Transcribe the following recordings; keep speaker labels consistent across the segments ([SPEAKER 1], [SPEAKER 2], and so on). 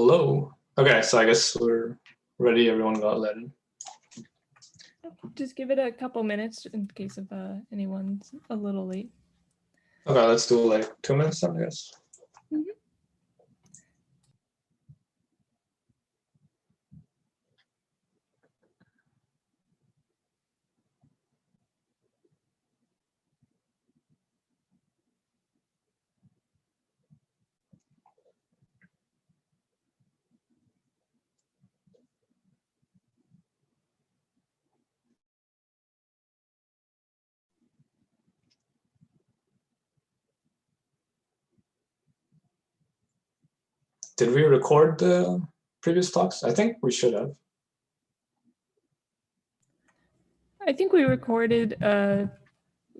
[SPEAKER 1] Hello. Okay, so I guess we're ready. Everyone got let in.
[SPEAKER 2] Just give it a couple minutes in case of anyone's a little late.
[SPEAKER 1] Okay, let's do like 2 minutes then, I guess.
[SPEAKER 2] Mm-hmm.
[SPEAKER 1] Did we record the previous talks? I think we should have.
[SPEAKER 2] I think we recorded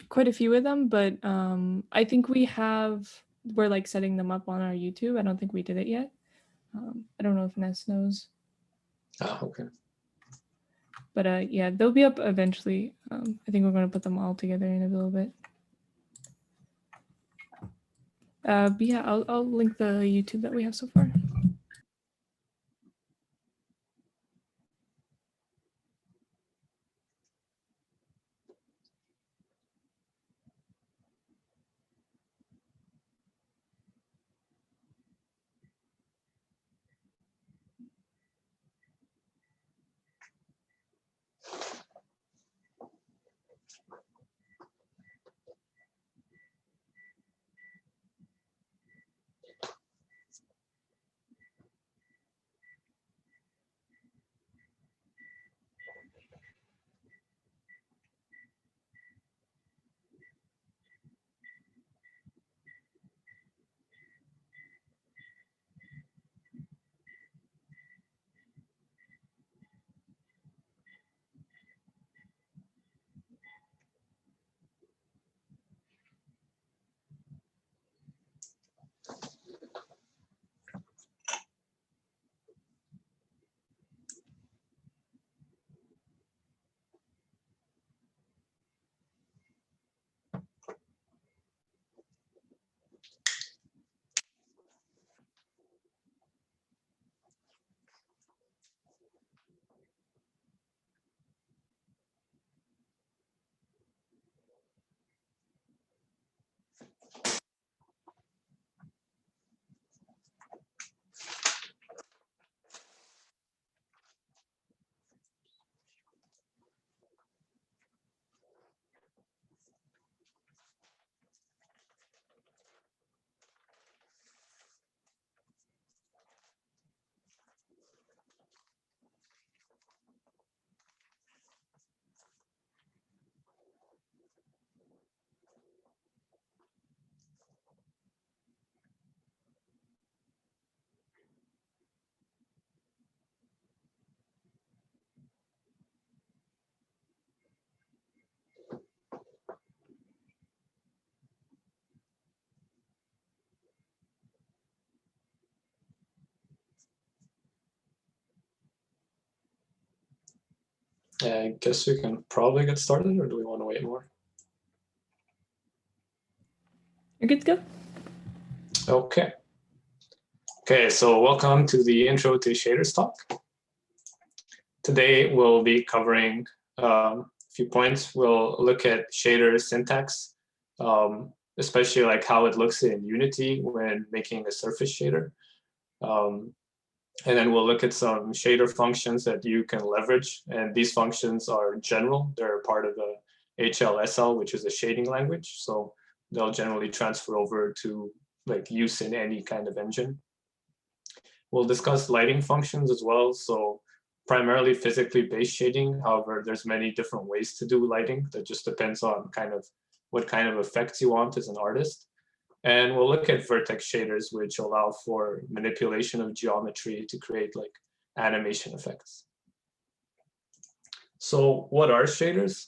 [SPEAKER 2] quite a few of them, but I think we're like setting them up on our YouTube. I don't think we did it yet. I don't know if Ness knows.
[SPEAKER 1] Okay.
[SPEAKER 2] But yeah, they'll be up eventually. I think we're going to put them all together in a little bit. But yeah, I'll link the YouTube that we have so far.
[SPEAKER 1] Yeah, I guess we can probably get started, or do we want to wait more?
[SPEAKER 2] You're good to go?
[SPEAKER 1] Okay. Okay, so welcome to the Intro to Shaders talk. Today we'll be covering a few points. We'll look at shader syntax, especially like how it looks in Unity when making a surface shader. And then we'll look at some shader functions that you can leverage. And these functions are general. They're part of the HLSL, which is a shading language. So they'll generally transfer over to like use in any kind of engine. We'll discuss lighting functions as well. So primarily physically based shading. However, there's many different ways to do lighting. That just depends on kind of what kind of effects you want as an artist. And we'll look at vertex shaders, which allow for manipulation of geometry to create like animation effects. So what are shaders?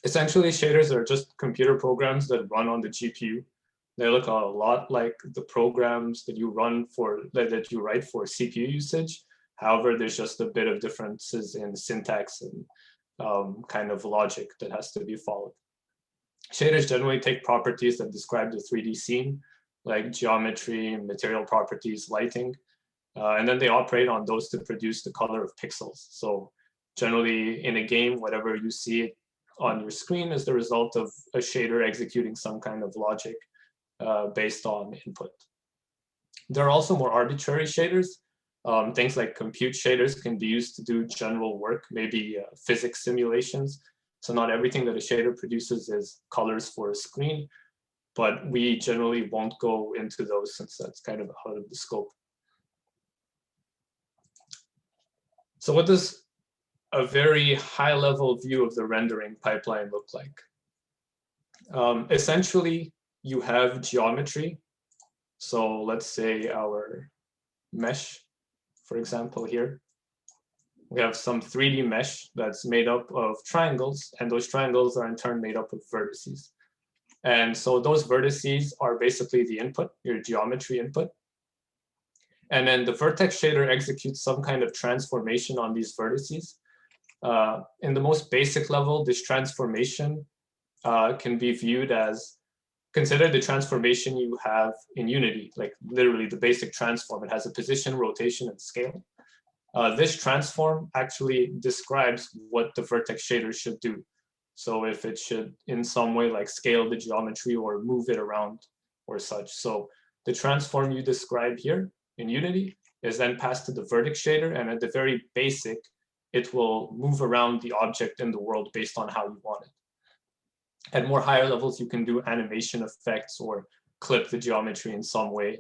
[SPEAKER 1] Essentially, shaders are just computer programs that run on the GPU. They look a lot like the programs that you run for, that you write for CPU usage. However, there's just a bit of differences in syntax and kind of logic that has to be followed. Shaders generally take properties that describe the 3D scene, like geometry, material properties, lighting, And then they operate on those to produce the color of pixels. So generally in a game, whatever you see on your screen is the result of a shader executing some kind of logic based on input. There are also more arbitrary shaders. Things like compute shaders can be used to do general work, maybe physics simulations. So not everything that a shader produces is colors for a screen, but we generally won't go into those since that's kind of out of the scope. So what does a very high-level view of the rendering pipeline look like? Essentially, you have geometry. So let's say our mesh, for example, here. We have some 3D mesh that's made up of triangles, and those triangles are in turn made up of vertices. And so those vertices are basically the input, your geometry input. And then the vertex shader executes some kind of transformation on these vertices. In the most basic level, this transformation can be viewed as, consider the transformation you have in Unity, like literally the basic transform. It has a position, rotation, and scale. This transform actually describes what the vertex shader should do. So if it should in some way like scale the geometry or move it around or such. So the transform you describe here in Unity is then passed to the vertex shader, and at the very basic, it will move around the object in the world based on how you want it. At more higher levels, you can do animation effects or clip the geometry in some way.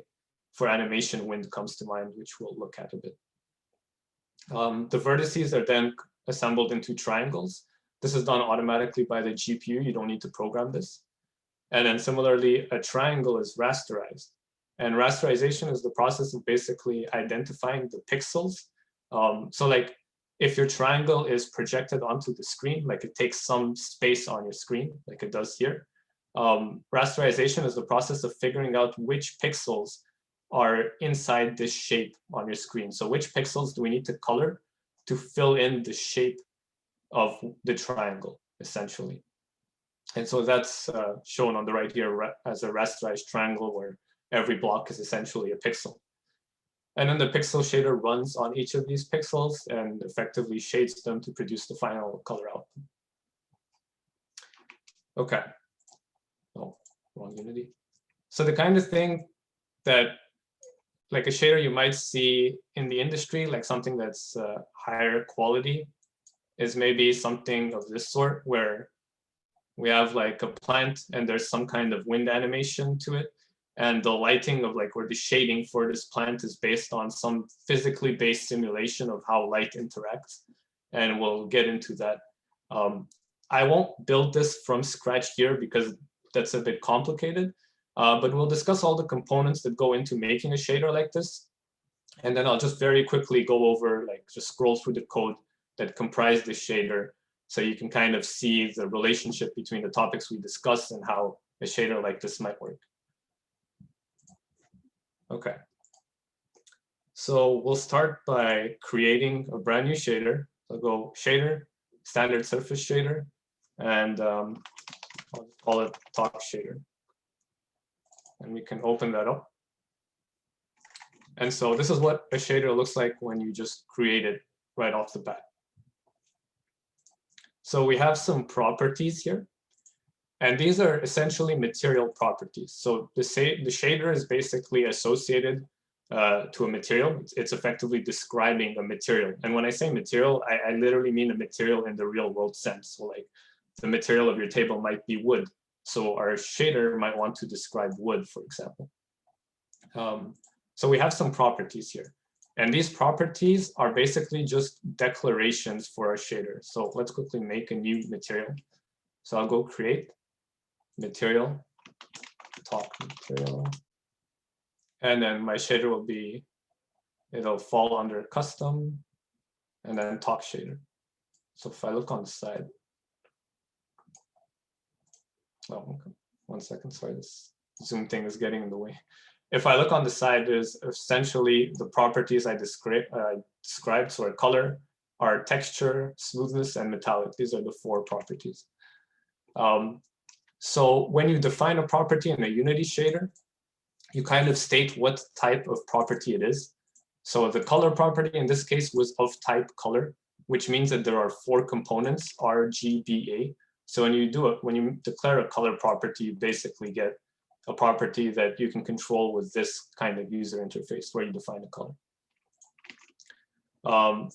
[SPEAKER 1] For animation, wind comes to mind, which we'll look at a bit. The vertices are then assembled into triangles. This is done automatically by the GPU. You don't need to program this. And then similarly, a triangle is rasterized. And rasterization is the process of basically identifying the pixels. So like if your triangle is projected onto the screen, like it takes some space on your screen, like it does here. Rasterization is the process of figuring out which pixels are inside this shape on your screen. So which pixels do we need to color to fill in the shape of the triangle, essentially. And so that's shown on the right here as a rasterized triangle where every block is essentially a pixel. And then the pixel shader runs on each of these pixels and effectively shades them to produce the final color output. Okay. Oh, wrong Unity. So the kind of thing that like a shader you might see in the industry, like something that's higher quality, is maybe something of this sort where we have like a plant and there's some kind of wind animation to it. And the lighting of like, or the shading for this plant is based on some physically based simulation of how light interacts. And we'll get into that. I won't build this from scratch here because that's a bit complicated, but we'll discuss all the components that go into making a shader like this. And then I'll just very quickly go over, like just scroll through the code that comprise this shader so you can kind of see the relationship between the topics we discussed and how a shader like this might work. Okay. So we'll start by creating a brand new shader. I'll go shader, standard surface shader, and I'll call it talk shader. And we can open that up. And so this is what a shader looks like when you just create it right off the bat. So we have some properties here. And these are essentially material properties. So the shader is basically associated to a material. It's effectively describing a material. And when I say material, I literally mean a material in the real world sense. So like the material of your table might be wood. So our shader might want to describe wood, for example. So we have some properties here. And these properties are basically just declarations for our shader. So let's quickly make a new material. So I'll go create material, talk material. And then my shader will be, it'll fall under custom and then talk shader. So if I look on the side, oh, okay. 1 second, sorry, this Zoom thing is getting in the way. If I look on the side, there's essentially the properties I described. So our color, our texture, smoothness, and metallic. These are the 4 properties. So when you define a property in a Unity shader, you kind of state what type of property it is. So the color property in this case was of type color, which means that there are 4 components, R, G, B, A. So when you declare a color property, you basically get a property that you can control with this kind of user interface where you define a color.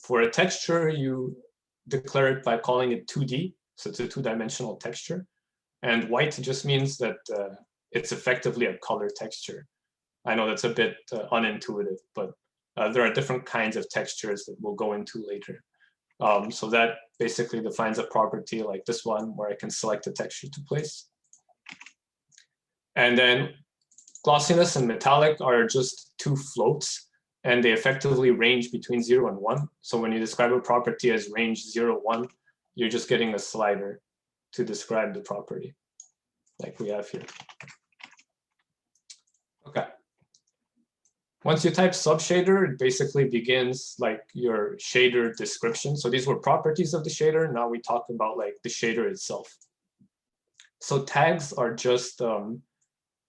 [SPEAKER 1] For a texture, you declare it by calling it 2D. So it's a 2-dimensional texture. And white just means that it's effectively a color texture. I know that's a bit unintuitive, but there are different kinds of textures that we'll go into later. So that basically defines a property like this one, where I can select a texture to place. And then glossiness and metallic are just 2 floats, and they effectively range between 0 and 1. So when you describe a property as range 0, 1, you're just getting a slider to describe the property, like we have here. Okay. Once you type subshader, it basically begins like your shader description. So these were properties of the shader. Now we talk about like the shader itself. So tags are just,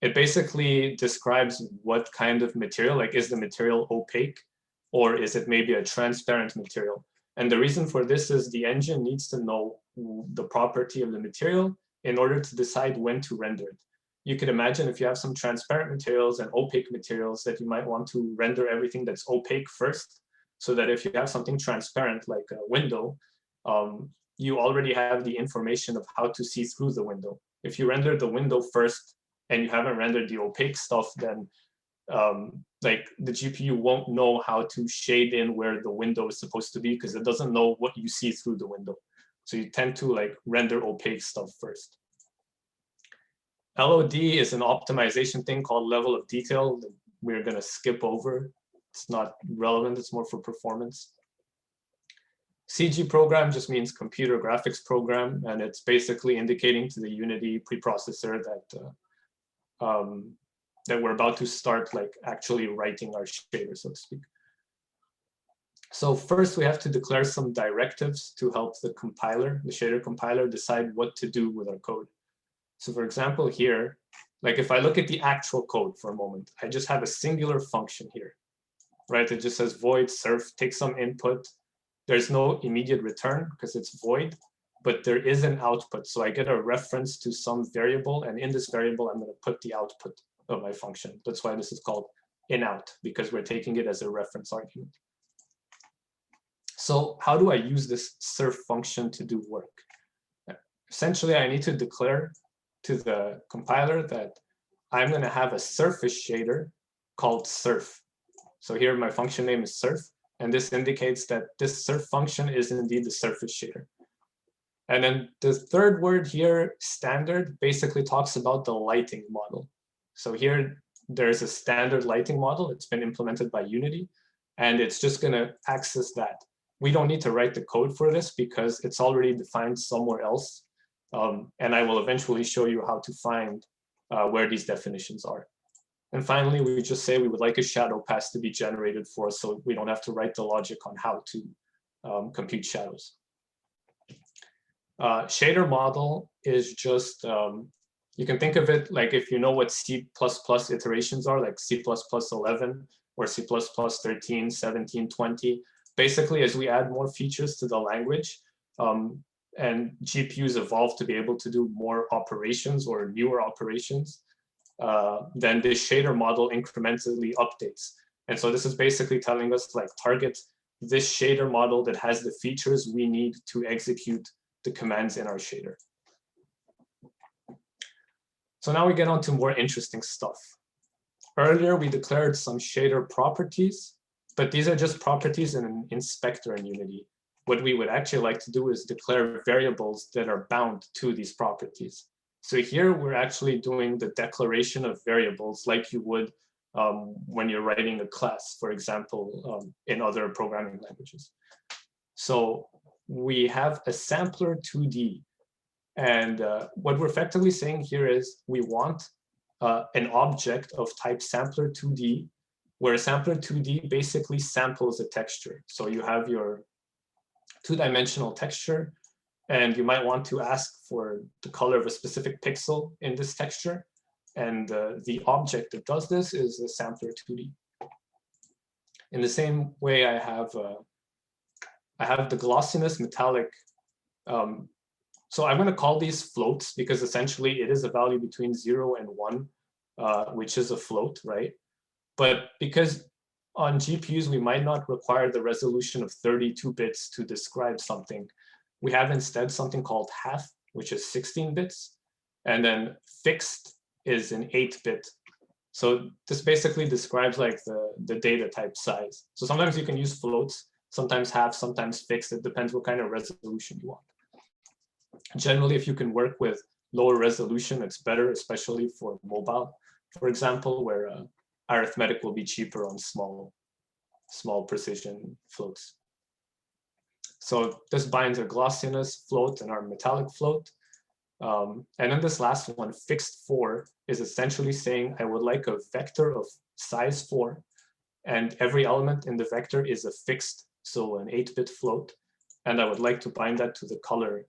[SPEAKER 1] it basically describes what kind of material, like is the material opaque or is it maybe a transparent material? And the reason for this is the engine needs to know the property of the material in order to decide when to render it. You could imagine if you have some transparent materials and opaque materials that you might want to render everything that's opaque first, so that if you have something transparent like a window, you already have the information of how to see through the window. If you render the window first and you haven't rendered the opaque stuff, then like the GPU won't know how to shade in where the window is supposed to be because it doesn't know what you see through the window. So you tend to like render opaque stuff first. LOD is an optimization thing called level of detail that we're going to skip over. It's not relevant, it's more for performance. CG program just means computer graphics program, and it's basically indicating to the Unity preprocessor that that we're about to start like actually writing our shader, so to speak. So first we have to declare some directives to help the compiler, the shader compiler, decide what to do with our code. So for example, here, like if I look at the actual code for a moment, I just have a singular function here, right? It just says void surf, take some input. There's no immediate return because it's void, but there is an output. So I get a reference to some variable, and in this variable, I'm going to put the output of my function. That's why this is called inout, because we're taking it as a reference argument. So how do I use this surf function to do work? Essentially, I need to declare to the compiler that I'm going to have a surface shader called surf. So here my function name is surf, and this indicates that this surf function is indeed the surface shader. And then the third word here, standard, basically talks about the lighting model. So here there's a standard lighting model. It's been implemented by Unity, and it's just going to access that. We don't need to write the code for this because it's already defined somewhere else. And I will eventually show you how to find where these definitions are. And finally, we just say we would like a shadow pass to be generated for us so we don't have to write the logic on how to compute shadows. Shader model is just, you can think of it like if you know what C++ iterations are, like C++ 11 or C++ 13, 17, 20. Basically, as we add more features to the language, and GPUs evolve to be able to do more operations or newer operations, then this shader model incrementally updates. And so this is basically telling us like target this shader model that has the features we need to execute the commands in our shader. So now we get on to more interesting stuff. Earlier, we declared some shader properties, but these are just properties in an inspector in Unity. What we would actually like to do is declare variables that are bound to these properties. So here we're actually doing the declaration of variables like you would when you're writing a class, for example, in other programming languages. So we have a sampler 2D. And what we're effectively saying here is we want an object of type sampler 2D, where a sampler 2D basically samples a texture. So you have your 2-dimensional texture, and you might want to ask for the color of a specific pixel in this texture. And the object that does this is a sampler 2D. In the same way, I have the glossiness metallic. So I'm going to call these floats because essentially it is a value between 0 and 1, which is a float, right? But because on GPUs, we might not require the resolution of 32 bits to describe something, we have instead something called half, which is 16 bits. And then fixed is an 8-bit. So this basically describes like the data type size. So sometimes you can use floats, sometimes half, sometimes fixed. It depends what kind of resolution you want. Generally, if you can work with lower resolution, it's better, especially for mobile, for example, where arithmetic will be cheaper on small precision floats. So this binds our glossiness float and our metallic float. And then this last one, fixed 4, is essentially saying I would like a vector of size 4, and every element in the vector is a fixed, so an 8-bit float. And I would like to bind that to the color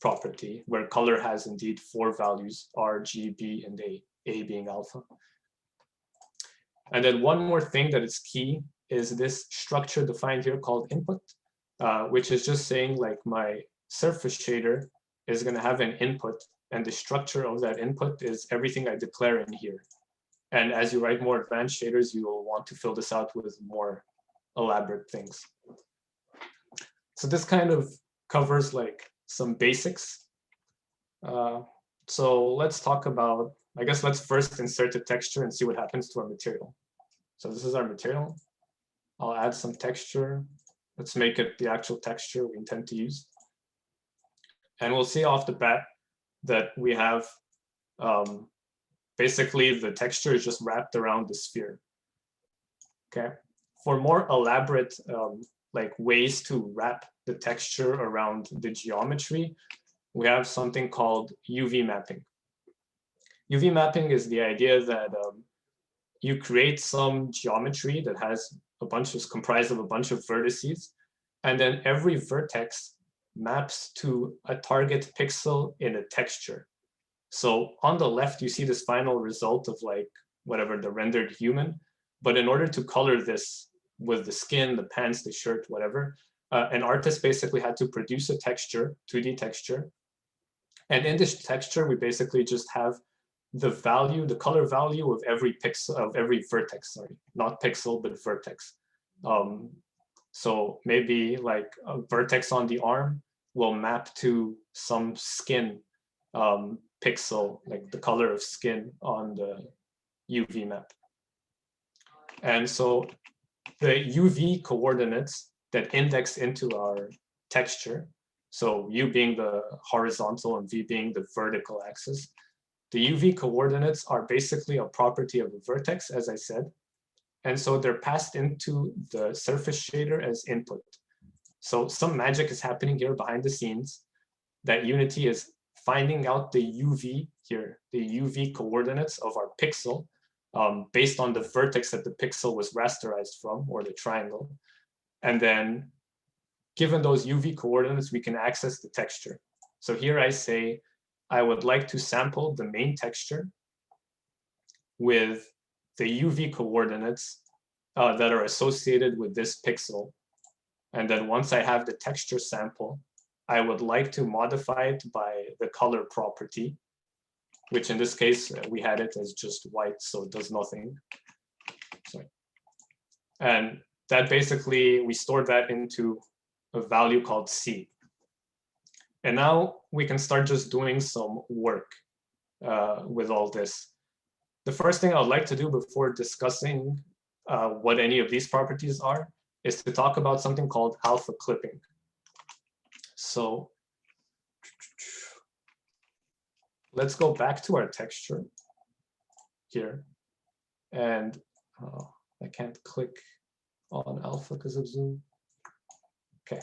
[SPEAKER 1] property, where color has indeed 4 values, R, G, B, and A being alpha. And then one more thing that is key is this structure defined here called input, which is just saying like my surface shader is going to have an input, and the structure of that input is everything I declare in here. And as you write more advanced shaders, you will want to fill this out with more elaborate things. So this kind of covers like some basics. So let's talk about, I guess let's first insert a texture and see what happens to our material. So this is our material. I'll add some texture. Let's make it the actual texture we intend to use. And we'll see off the bat that we have basically the texture is just wrapped around the sphere. Okay. For more elaborate like ways to wrap the texture around the geometry, we have something called UV mapping. UV mapping is the idea that you create some geometry that has is comprised of a bunch of vertices, and then every vertex maps to a target pixel in a texture. So on the left, you see this final result of like whatever the rendered human, but in order to color this with the skin, the pants, the shirt, whatever, an artist basically had to produce a texture, 2D texture. And in this texture, we basically just have the value, the color value of every pixel, of every vertex, sorry, not pixel, but vertex. So maybe like a vertex on the arm will map to some skin pixel, like the color of skin on the UV map. And so the UV coordinates that index into our texture, so U being the horizontal and V being the vertical axis, the UV coordinates are basically a property of a vertex, as I said. And so they're passed into the surface shader as input. So some magic is happening here behind the scenes that Unity is finding out the UV here, the UV coordinates of our pixel based on the vertex that the pixel was rasterized from, or the triangle. And then given those UV coordinates, we can access the texture. So here I say, I would like to sample the main texture with the UV coordinates that are associated with this pixel. And then once I have the texture sample, I would like to modify it by the color property, which in this case, we had it as just white, so it does nothing. Sorry. And that basically, we stored that into a value called C. And now we can start just doing some work with all this. The first thing I would like to do before discussing what any of these properties are is to talk about something called alpha clipping. So let's go back to our texture here. And I can't click on alpha because of Zoom. Okay.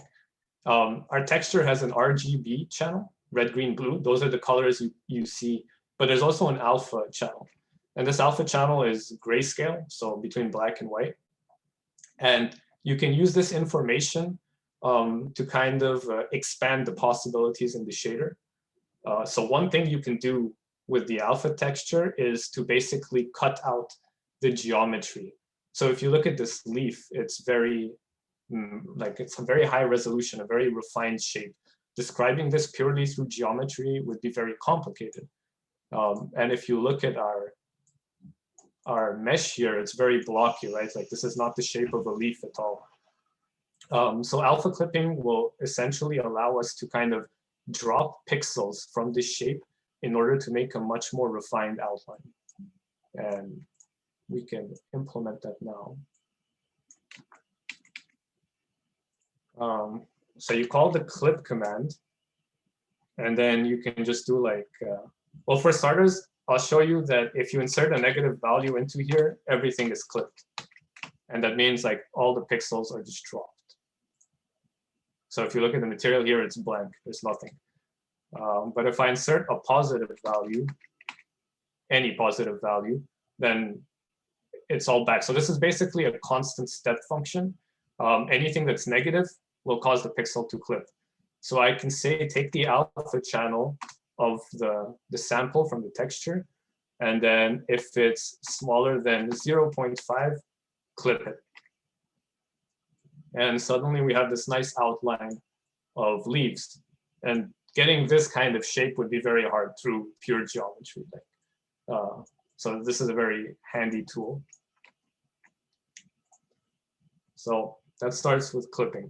[SPEAKER 1] Our texture has an RGB channel, red, green, blue. Those are the colors you see. But there's also an alpha channel. And this alpha channel is grayscale, so between black and white. And you can use this information to kind of expand the possibilities in the shader. So one thing you can do with the alpha texture is to basically cut out the geometry. So if you look at this leaf, it's very, like it's a very high resolution, a very refined shape. Describing this purely through geometry would be very complicated. And if you look at our mesh here, it's very blocky, right? Like this is not the shape of a leaf at all. So alpha clipping will essentially allow us to kind of drop pixels from this shape in order to make a much more refined outline. And we can implement that now. So you call the clip command, and then you can just do like, well, for starters, I'll show you that if you insert a negative value into here, everything is clipped. And that means like all the pixels are just dropped. So if you look at the material here, it's blank, there's nothing. But if I insert a positive value, any positive value, then it's all back. So this is basically a constant step function. Anything that's negative will cause the pixel to clip. So I can say, take the alpha channel of the sample from the texture, and then if it's smaller than 0.5, clip it. And suddenly we have this nice outline of leaves. And getting this kind of shape would be very hard through pure geometry. So this is a very handy tool. So that starts with clipping.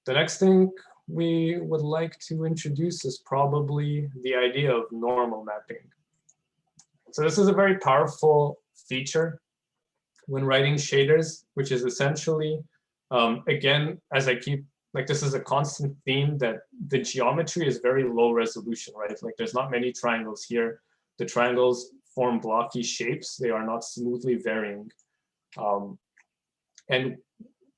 [SPEAKER 1] The next thing we would like to introduce is probably the idea of normal mapping. So this is a very powerful feature when writing shaders, which is essentially, again, as I keep, like this is a constant theme, that the geometry is very low resolution, right? Like there's not many triangles here. The triangles form blocky shapes. They are not smoothly varying. And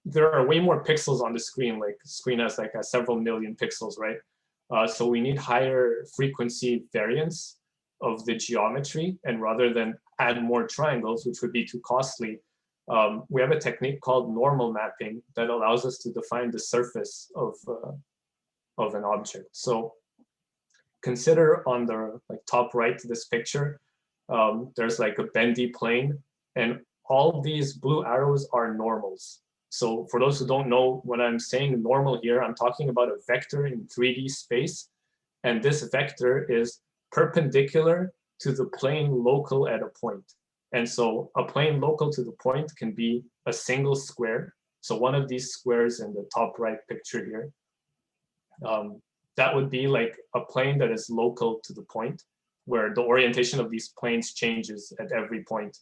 [SPEAKER 1] there are way more pixels on the screen, like the screen has like several million pixels, right? So we need higher frequency variance of the geometry, and rather than add more triangles, which would be too costly, we have a technique called normal mapping that allows us to define the surface of an object. So consider on the top right to this picture, there's like a bendy plane, and all these blue arrows are normals. So for those who don't know, when I'm saying normal here, I'm talking about a vector in 3D space. And this vector is perpendicular to the plane local at a point. And so a plane local to the point can be a single square. So one of these squares in the top right picture here, that would be like a plane that is local to the point, where the orientation of these planes changes at every point.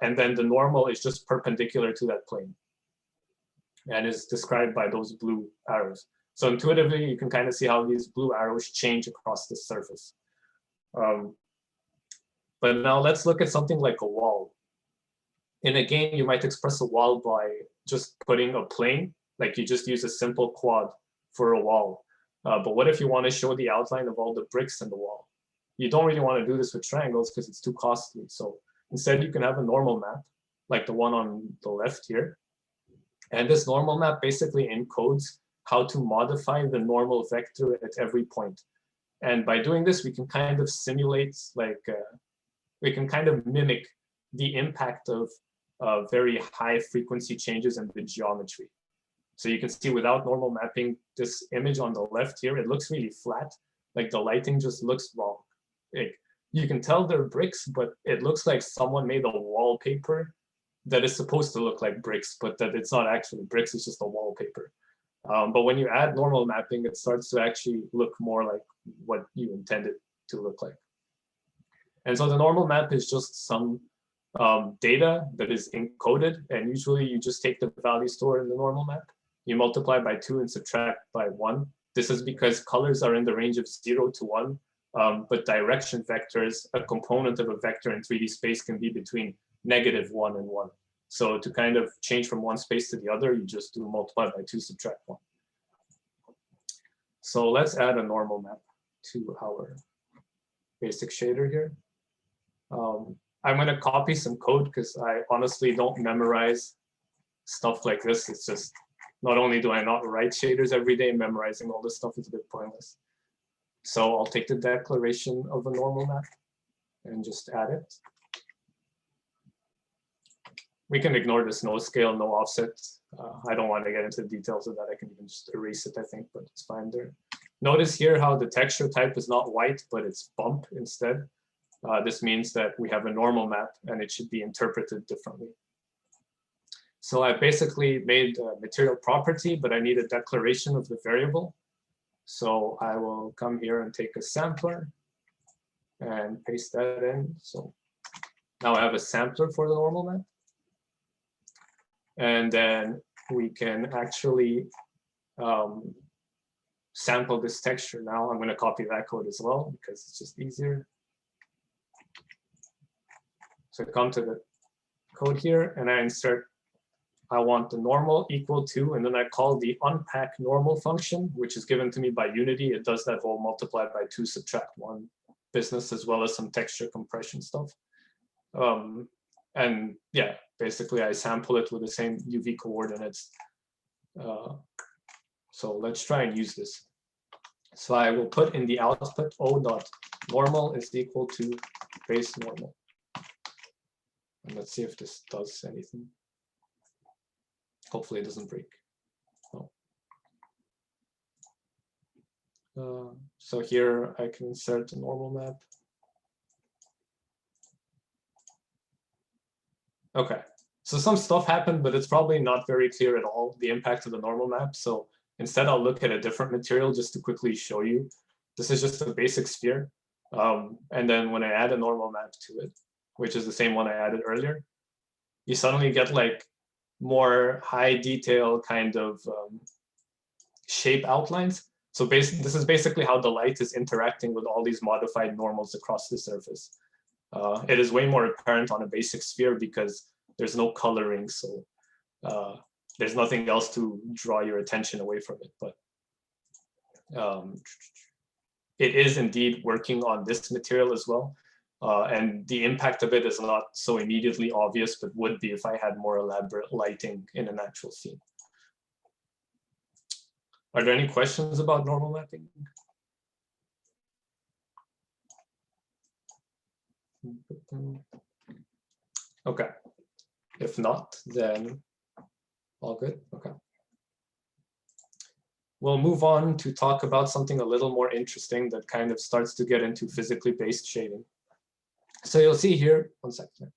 [SPEAKER 1] And then the normal is just perpendicular to that plane and is described by those blue arrows. So intuitively, you can kind of see how these blue arrows change across the surface. But now let's look at something like a wall. In a game, you might express a wall by just putting a plane, like you just use a simple quad for a wall. But what if you want to show the outline of all the bricks in the wall? You don't really want to do this with triangles because it's too costly. So instead, you can have a normal map, like the one on the left here. And this normal map basically encodes how to modify the normal vector at every point. And by doing this, we can kind of simulate, we can kind of mimic the impact of very high frequency changes in the geometry. So you can see without normal mapping, this image on the left here, it looks really flat. Like the lighting just looks wrong. You can tell they're bricks, but it looks like someone made a wallpaper that is supposed to look like bricks, but that it's not actually bricks, it's just a wallpaper. But when you add normal mapping, it starts to actually look more like what you intended to look like. And so the normal map is just some data that is encoded, and usually you just take the value stored in the normal map, you multiply by 2 and subtract by 1. This is because colors are in the range of 0 to 1, but direction vectors, a component of a vector in 3D space, can be between -1 and 1. So to kind of change from one space to the other, you just do multiply by 2, subtract 1. So let's add a normal map to our basic shader here. I'm going to copy some code because I honestly don't memorize stuff like this. It's just, not only do I not write shaders every day, memorizing all this stuff is a bit pointless. So I'll take the declaration of a normal map and just add it. we can ignore this no scale, no offset. I don't want to get into the details of that. I can even just erase it, I think, but it's fine there. Notice here how the texture type is not white, but it's bump instead. This means that we have a normal map and it should be interpreted differently. So I basically made a material property, but I need a declaration of the variable. So I will come here and take a sampler and paste that in. So now I have a sampler for the normal map. And then we can actually sample this texture. Now I'm going to copy that code as well because it's just easier. So I come to the code here and I insert, I want the normal equal to, and then I call the unpack normal function, which is given to me by Unity. It does that whole multiply by 2 subtract 1 business, as well as some texture compression stuff. And yeah, basically I sample it with the same UV coordinates. So let's try and use this. So I will put in the output o.normal is equal to base normal. And let's see if this does anything. Hopefully it doesn't break. Oh. So here I can insert a normal map. Okay, so some stuff happened, but it's probably not very clear at all, the impact of the normal map. So instead I'll look at a different material just to quickly show you. This is just a basic sphere. And then when I add a normal map to it, which is the same one I added earlier, you suddenly get like more high detail kind of shape outlines. So this is basically how the light is interacting with all these modified normals across the surface. It is way more apparent on a basic sphere because there's no coloring, so there's nothing else to draw your attention away from it. But it is indeed working on this material as well. And the impact of it is not so immediately obvious, but would be if I had more elaborate lighting in an actual scene. Are there any questions about normal mapping? Okay. If not, then all good. Okay. We'll move on to talk about something a little more interesting that kind of starts to get into physically based shading. So you'll see here, one second.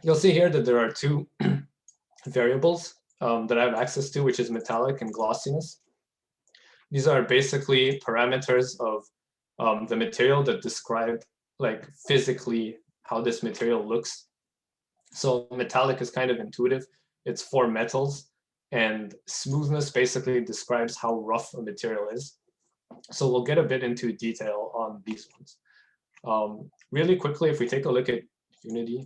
[SPEAKER 1] You'll see here that there are two variables that I have access to, which is metallic and glossiness. These are basically parameters of the material that describe like physically how this material looks. So metallic is kind of intuitive. It's for metals, and smoothness basically describes how rough a material is. So we'll get a bit into detail on these ones. Really quickly, if we take a look at Unity,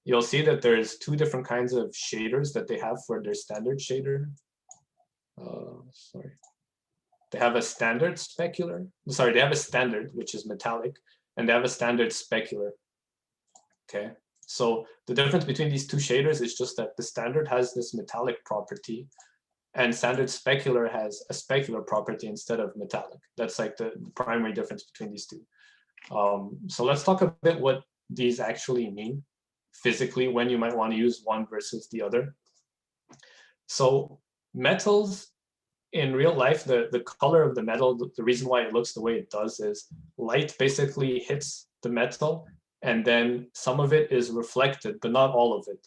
[SPEAKER 1] you'll see that there's two different kinds of shaders that they have for their standard shader. They have a standard specular. Sorry, they have a standard, which is metallic, and they have a standard specular. Okay, so the difference between these two shaders is just that the standard has this metallic property, and standard specular has a specular property instead of metallic. That's like the primary difference between these two. So let's talk a bit what these actually mean physically, when you might want to use one versus the other. So metals, in real life, the color of the metal, the reason why it looks the way it does is light basically hits the metal, and then some of it is reflected, but not all of it.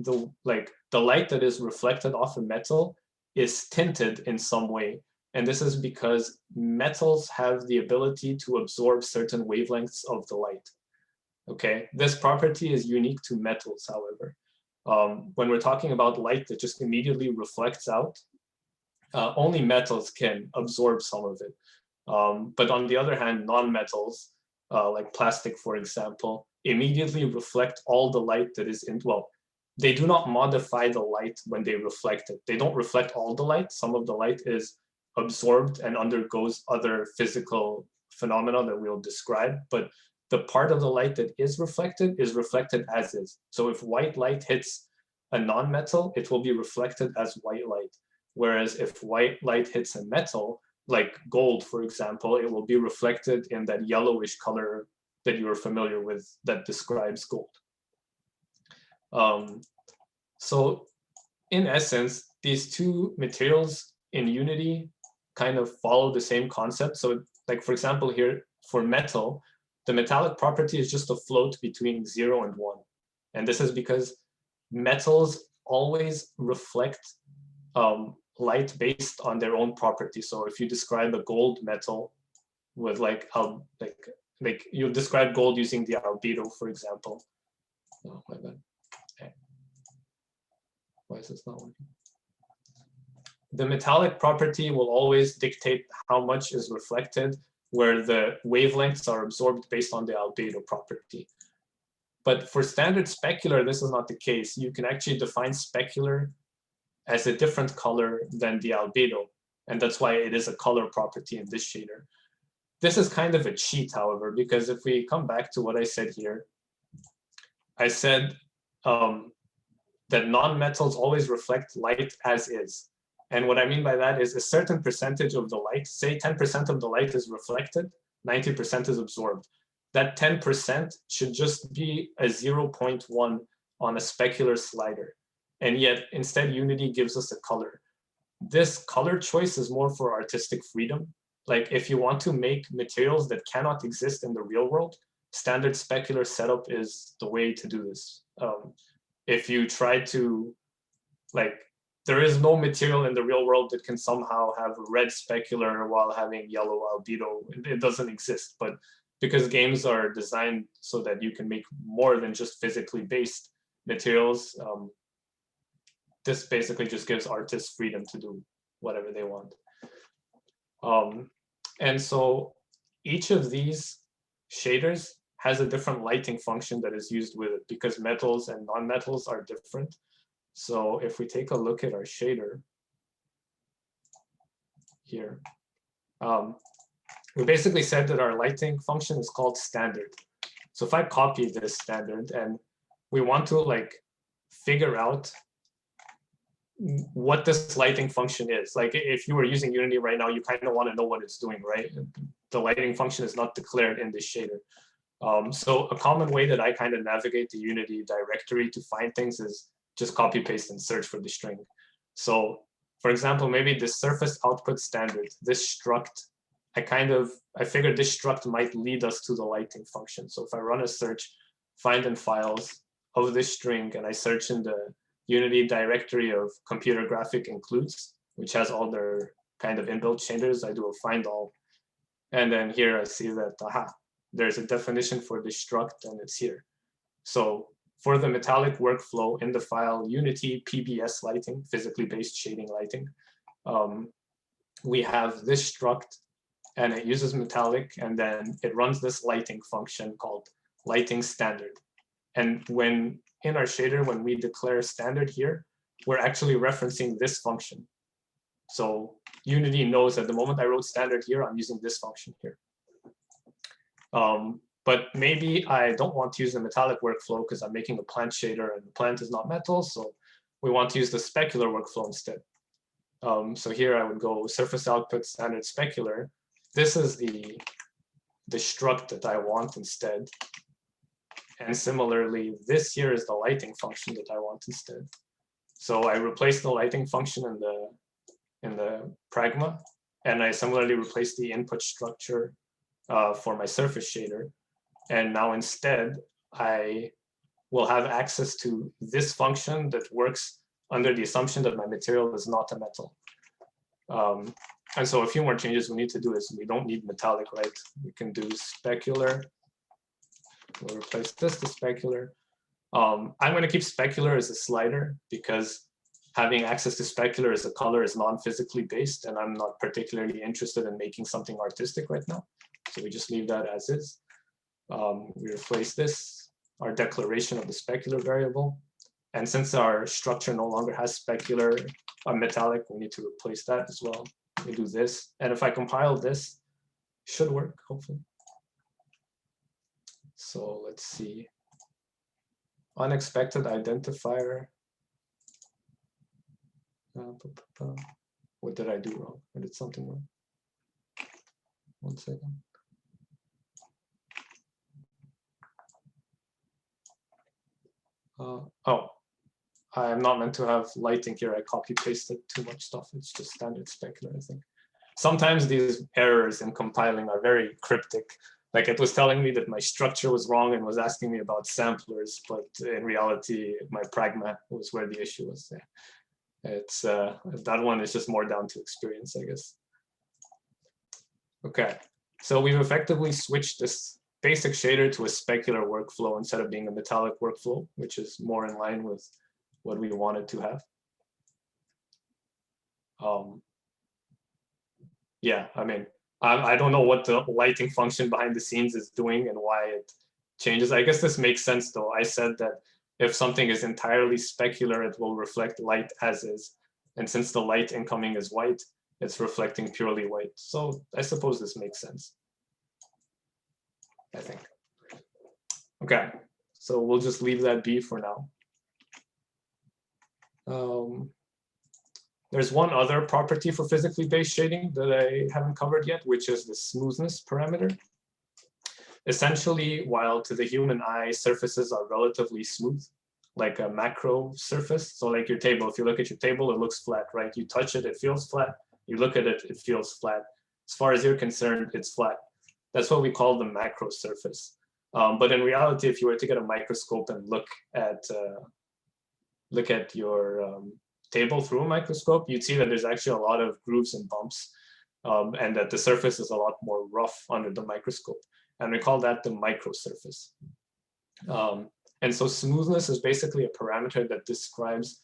[SPEAKER 1] The light that is reflected off a metal is tinted in some way. And this is because metals have the ability to absorb certain wavelengths of the light. Okay, this property is unique to metals, however. When we're talking about light that just immediately reflects out, only metals can absorb some of it. But on the other hand, non-metals, like plastic, for example, immediately reflect all the light that is in, well, they do not modify the light when they reflect it. They don't reflect all the light. Some of the light is absorbed and undergoes other physical phenomena that we'll describe, but the part of the light that is reflected as is. So if white light hits a non-metal, it will be reflected as white light. Whereas if white light hits a metal, like gold, for example, it will be reflected in that yellowish color that you are familiar with that describes gold. So in essence, these two materials in Unity kind of follow the same concept. So like, for example, here for metal, the metallic property is just a float between 0 and 1. And this is because metals always reflect light based on their own property. So if you describe a gold metal with like you'll describe gold using the albedo, for example. Oh my bad. Okay. Why is this not working? The metallic property will always dictate how much is reflected, where the wavelengths are absorbed based on the albedo property. But for standard specular, this is not the case. You can actually define specular as a different color than the albedo. And that's why it is a color property in this shader. This is kind of a cheat, however, because if we come back to what I said here, I said that non-metals always reflect light as is. And what I mean by that is a certain percentage of the light, say 10% of the light is reflected, 90% is absorbed. That 10% should just be a 0.1 on a specular slider. And yet instead Unity gives us a color. This color choice is more for artistic freedom. Like if you want to make materials that cannot exist in the real world, standard specular setup is the way to do this. If you try to, like, there is no material in the real world that can somehow have red specular while having yellow albedo. It doesn't exist. But because games are designed so that you can make more than just physically based materials, this basically just gives artists freedom to do whatever they want. And so each of these shaders has a different lighting function that is used with it because metals and non-metals are different. So if we take a look at our shader here, we basically said that our lighting function is called standard. So if I copy this standard and we want to like figure out what this lighting function is, like if you were using Unity right now, you kind of want to know what it's doing, right? The lighting function is not declared in this shader. So a common way that I kind of navigate the Unity directory to find things is just copy paste and search for the string. So for example, maybe this surface output standard, this struct, I figured this struct might lead us to the lighting function. So if I run a search, find in files of this string, and I search in the Unity directory of computer graphic includes, which has all their kind of inbuilt shaders, I do a find all. And then here I see that, there's a definition for this struct and it's here. So for the metallic workflow in the file Unity PBS lighting, physically based shading lighting, we have this struct and it uses metallic, and then it runs this lighting function called lighting standard. And when in our shader, when we declare standard here, we're actually referencing this function. So Unity knows at the moment I wrote standard here, I'm using this function here. But maybe I don't want to use the metallic workflow because I'm making a plant shader and the plant is not metal. So we want to use the specular workflow instead. So here I would go surface output standard specular. This is the struct that I want instead. And similarly, this here is the lighting function that I want instead. So I replace the lighting function in the pragma, and I similarly replace the input structure for my surface shader. And now instead, I will have access to this function that works under the assumption that my material is not a metal. And so a few more changes we need to do is we don't need metallic, right? We can do specular. We'll replace this to specular. I'm going to keep specular as a slider because having access to specular as a color is non-physically based, and I'm not particularly interested in making something artistic right now. So we just leave that as is. We replace this, our declaration of the specular variable. And since our structure no longer has specular metallic, we need to replace that as well. We do this. And if I compile this, should work, hopefully. So let's see. Unexpected identifier. What did I do wrong? I did something wrong. 1 second. Oh, I'm not meant to have lighting here. I copy pasted too much stuff. It's just standard specular, I think. Sometimes these errors in compiling are very cryptic. Like it was telling me that my structure was wrong and was asking me about samplers, but in reality, my pragma was where the issue was. It's that one is just more down to experience, I guess. Okay, so we've effectively switched this basic shader to a specular workflow instead of being a metallic workflow, which is more in line with what we wanted to have. Yeah, I mean, I don't know what the lighting function behind the scenes is doing and why it changes. I guess this makes sense though. I said that if something is entirely specular, it will reflect light as is. And since the light incoming is white, it's reflecting purely white. So I suppose this makes sense, I think. Okay, so we'll just leave that be for now. There's one other property for physically based shading that I haven't covered yet, which is the smoothness parameter. Essentially, while to the human eye, surfaces are relatively smooth, like a macro surface. So like your table, if you look at your table, it looks flat, right? You touch it, it feels flat. You look at it, it feels flat. As far as you're concerned, it's flat. That's what we call the macro surface. But in reality, if you were to get a microscope and look at your table through a microscope, you'd see that there's actually a lot of grooves and bumps, and that the surface is a lot more rough under the microscope. And we call that the microsurface. And so smoothness is basically a parameter that describes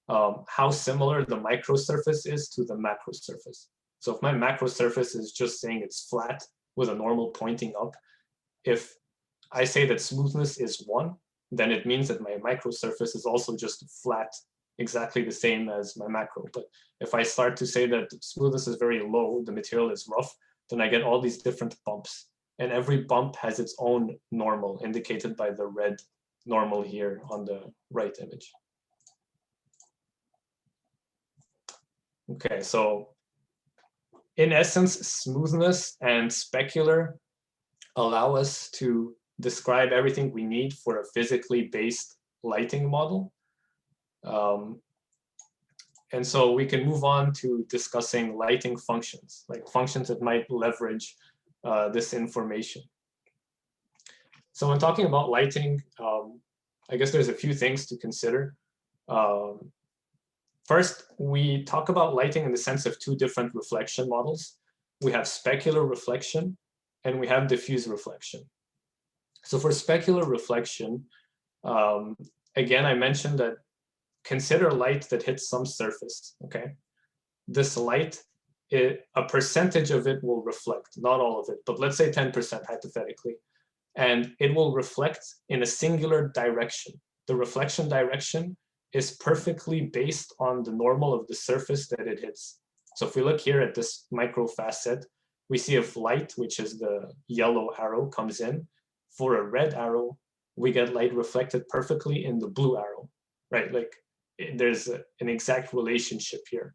[SPEAKER 1] how similar the microsurface is to the macrosurface. So if my macrosurface is just saying it's flat with a normal pointing up, if I say that smoothness is 1, then it means that my microsurface is also just flat, exactly the same as my macro. But if I start to say that smoothness is very low, the material is rough, then I get all these different bumps. And every bump has its own normal, indicated by the red normal here on the right image. Okay, so in essence, smoothness and specular allow us to describe everything we need for a physically based lighting model. And so we can move on to discussing lighting functions, like functions that might leverage this information. So when talking about lighting, I guess there's a few things to consider. First, we talk about lighting in the sense of 2 different reflection models. We have specular reflection and we have diffuse reflection. So for specular reflection, again, I mentioned that consider light that hits some surface, okay? This light, a percentage of it will reflect, not all of it, but let's say 10% hypothetically. And it will reflect in a singular direction. The reflection direction is perfectly based on the normal of the surface that it hits. So if we look here at this micro facet, we see if light, which is the yellow arrow, comes in, for a red arrow, we get light reflected perfectly in the blue arrow, right? Like there's an exact relationship here,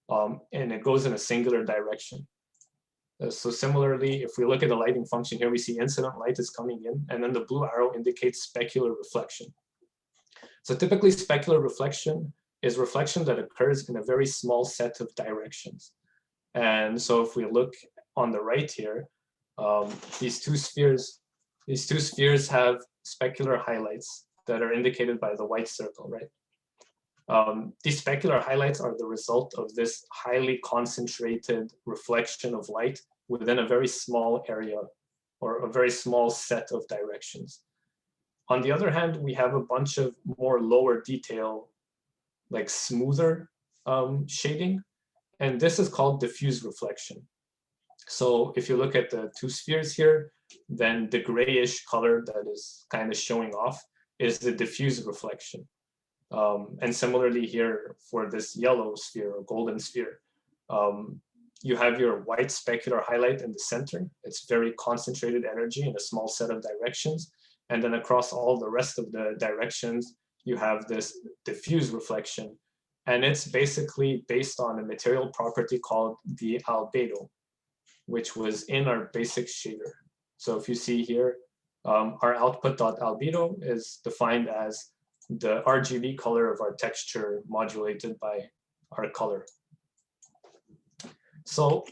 [SPEAKER 1] and it goes in a singular direction. So similarly, if we look at the lighting function here, we see incident light is coming in, and then the blue arrow indicates specular reflection. So typically specular reflection is reflection that occurs in a very small set of directions. And so if we look on the right here, these two spheres have specular highlights that are indicated by the white circle, right? These specular highlights are the result of this highly concentrated reflection of light within a very small area or a very small set of directions. On the other hand, we have a bunch of more lower detail, like smoother shading, and this is called diffuse reflection. So if you look at the 2 spheres here, then the grayish color that is kind of showing off is the diffuse reflection. And similarly here for this yellow sphere or golden sphere, you have your white specular highlight in the center. It's very concentrated energy in a small set of directions. And then across all the rest of the directions, you have this diffuse reflection. And it's basically based on a material property called the albedo, which was in our basic shader. So if you see here, our output.albedo is defined as the RGB color of our texture modulated by our color. So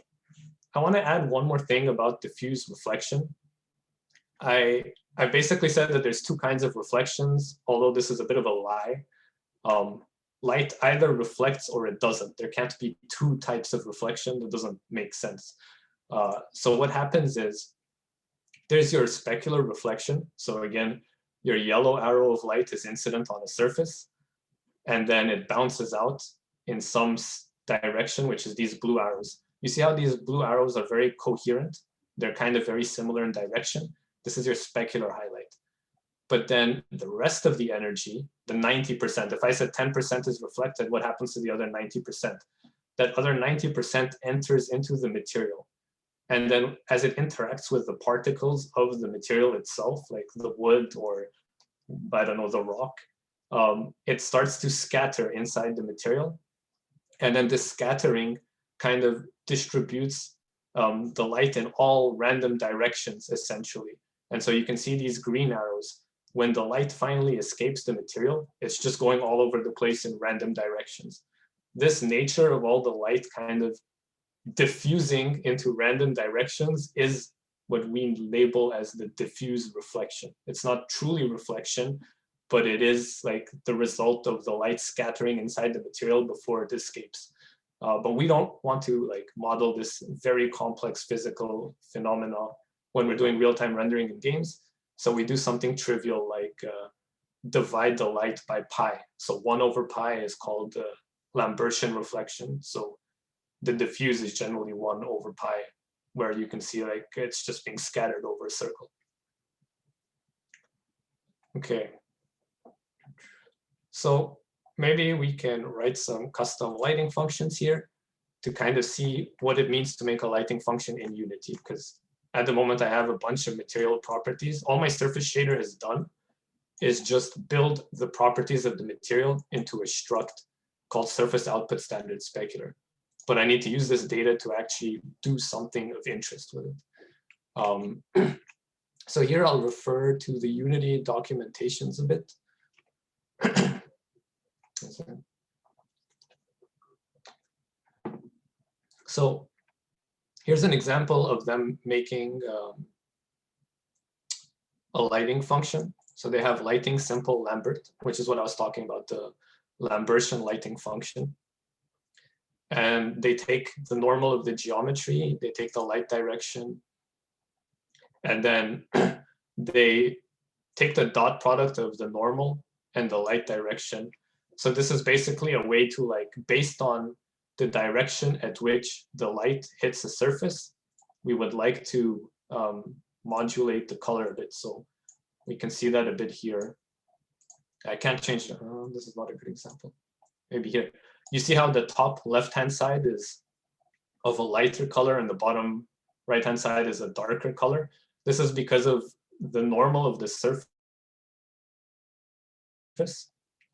[SPEAKER 1] I want to add one more thing about diffuse reflection. I basically said that there's two kinds of reflections, although this is a bit of a lie. Light either reflects or it doesn't. There can't be two types of reflection. That doesn't make sense. So what happens is there's your specular reflection. So again, your yellow arrow of light is incident on a surface, and then it bounces out in some direction, which is these blue arrows. You see how these blue arrows are very coherent? They're kind of very similar in direction. This is your specular highlight. But then the rest of the energy, the 90%, if I said 10% is reflected, what happens to the other 90%? That other 90% enters into the material. And then as it interacts with the particles of the material itself, like the wood or, I don't know, the rock, it starts to scatter inside the material. And then this scattering kind of distributes the light in all random directions, essentially. And so you can see these green arrows. When the light finally escapes the material, it's just going all over the place in random directions. This nature of all the light kind of diffusing into random directions is what we label as the diffuse reflection. It's not truly reflection, but it is like the result of the light scattering inside the material before it escapes. But we don't want to like model this very complex physical phenomena when we're doing real-time rendering in games. So we do something trivial like divide the light by pi. So 1 over pi is called Lambertian reflection. So the diffuse is generally 1 over pi, where you can see like it's just being scattered over a circle. Okay. So maybe we can write some custom lighting functions here to kind of see what it means to make a lighting function in Unity, because at the moment I have a bunch of material properties. All my surface shader has done is just build the properties of the material into a struct called surface output standard specular. But I need to use this data to actually do something of interest with it. So here I'll refer to the Unity documentations a bit. So here's an example of them making a lighting function. So they have lighting simple Lambert, which is what I was talking about, the Lambertian lighting function. And they take the normal of the geometry, they take the light direction, and then they take the dot product of the normal and the light direction. So this is basically a way to, like, based on the direction at which the light hits the surface, we would like to modulate the color a bit. So we can see that a bit here. I can't change it. This is not a good example. Maybe here. You see how the top left-hand side is of a lighter color and the bottom right-hand side is a darker color. This is because of the normal of the surface.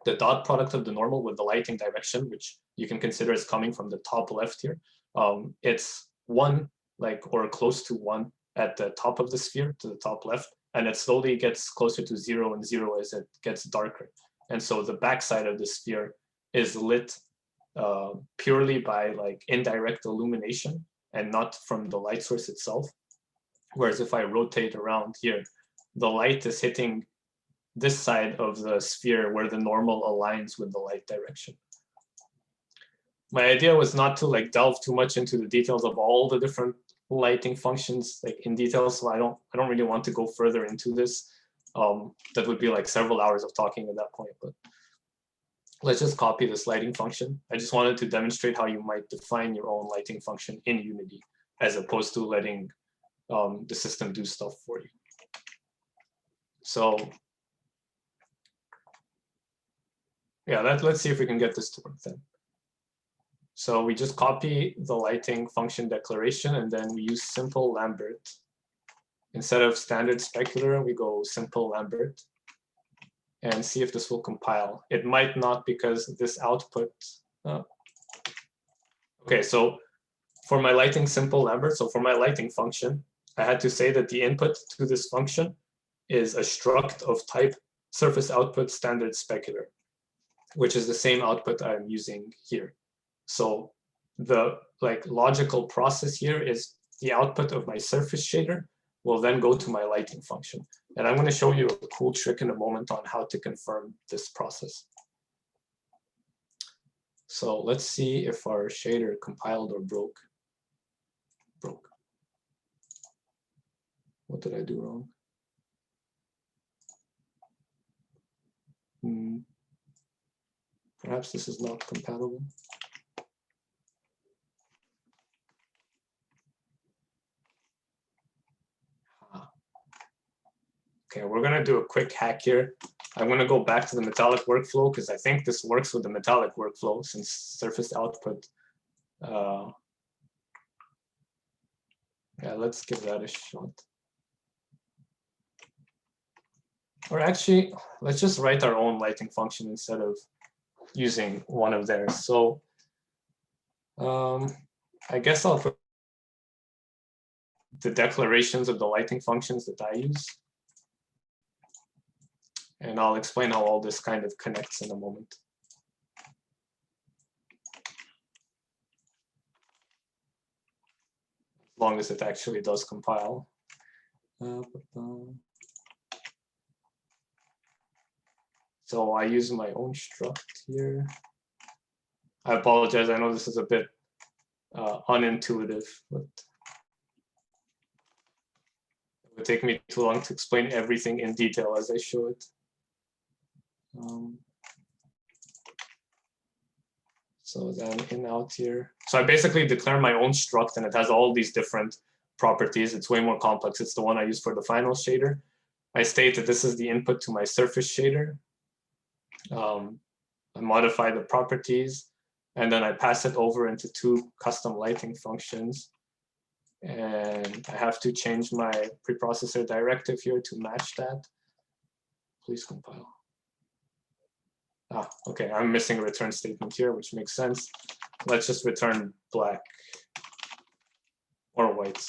[SPEAKER 1] The dot product of the normal with the lighting direction, which you can consider as coming from the top left here. It's 1, like, or close to 1 at the top of the sphere, to the top left, and it slowly gets closer to 0 and 0 as it gets darker. And so the backside of the sphere is lit purely by, like, indirect illumination and not from the light source itself. Whereas if I rotate around here, the light is hitting this side of the sphere where the normal aligns with the light direction. My idea was not to, like, delve too much into the details of all the different lighting functions, like, in detail, so I don't really want to go further into this. That would be like several hours of talking at that point, but let's just copy this lighting function. I just wanted to demonstrate how you might define your own lighting function in Unity, as opposed to letting the system do stuff for you. So yeah, let's see if we can get this to work then. So we just copy the lighting function declaration, and then we use simple Lambert. Instead of standard specular, we go simple Lambert and see if this will compile. It might not, because this output. Okay, so for my lighting simple Lambert, so for my lighting function, I had to say that the input to this function is a struct of type surface output standard specular, which is the same output I'm using here. So the logical process here is the output of my surface shader will then go to my lighting function. And I'm going to show you a cool trick in a moment on how to confirm this process. So let's see if our shader compiled or broke. Broke. What did I do wrong? Perhaps this is not compatible. Okay, we're going to do a quick hack here. I'm going to go back to the metallic workflow because I think this works with the metallic workflow since surface output. Yeah, let's give that a shot. Or actually, let's just write our own lighting function instead of using one of theirs. So I guess I'll put the declarations of the lighting functions that I use. And I'll explain how all this kind of connects in a moment. As long as it actually does compile. So I use my own struct here. I apologize, I know this is a bit unintuitive, but it would take me too long to explain everything in detail as I show it. So then in out here. So I basically declare my own struct and it has all these different properties. It's way more complex. It's the one I use for the final shader. I state that this is the input to my surface shader. I modify the properties and then I pass it over into two custom lighting functions. And I have to change my preprocessor directive here to match that. Please compile. Okay, I'm missing a return statement here, which makes sense. Let's just return black or white.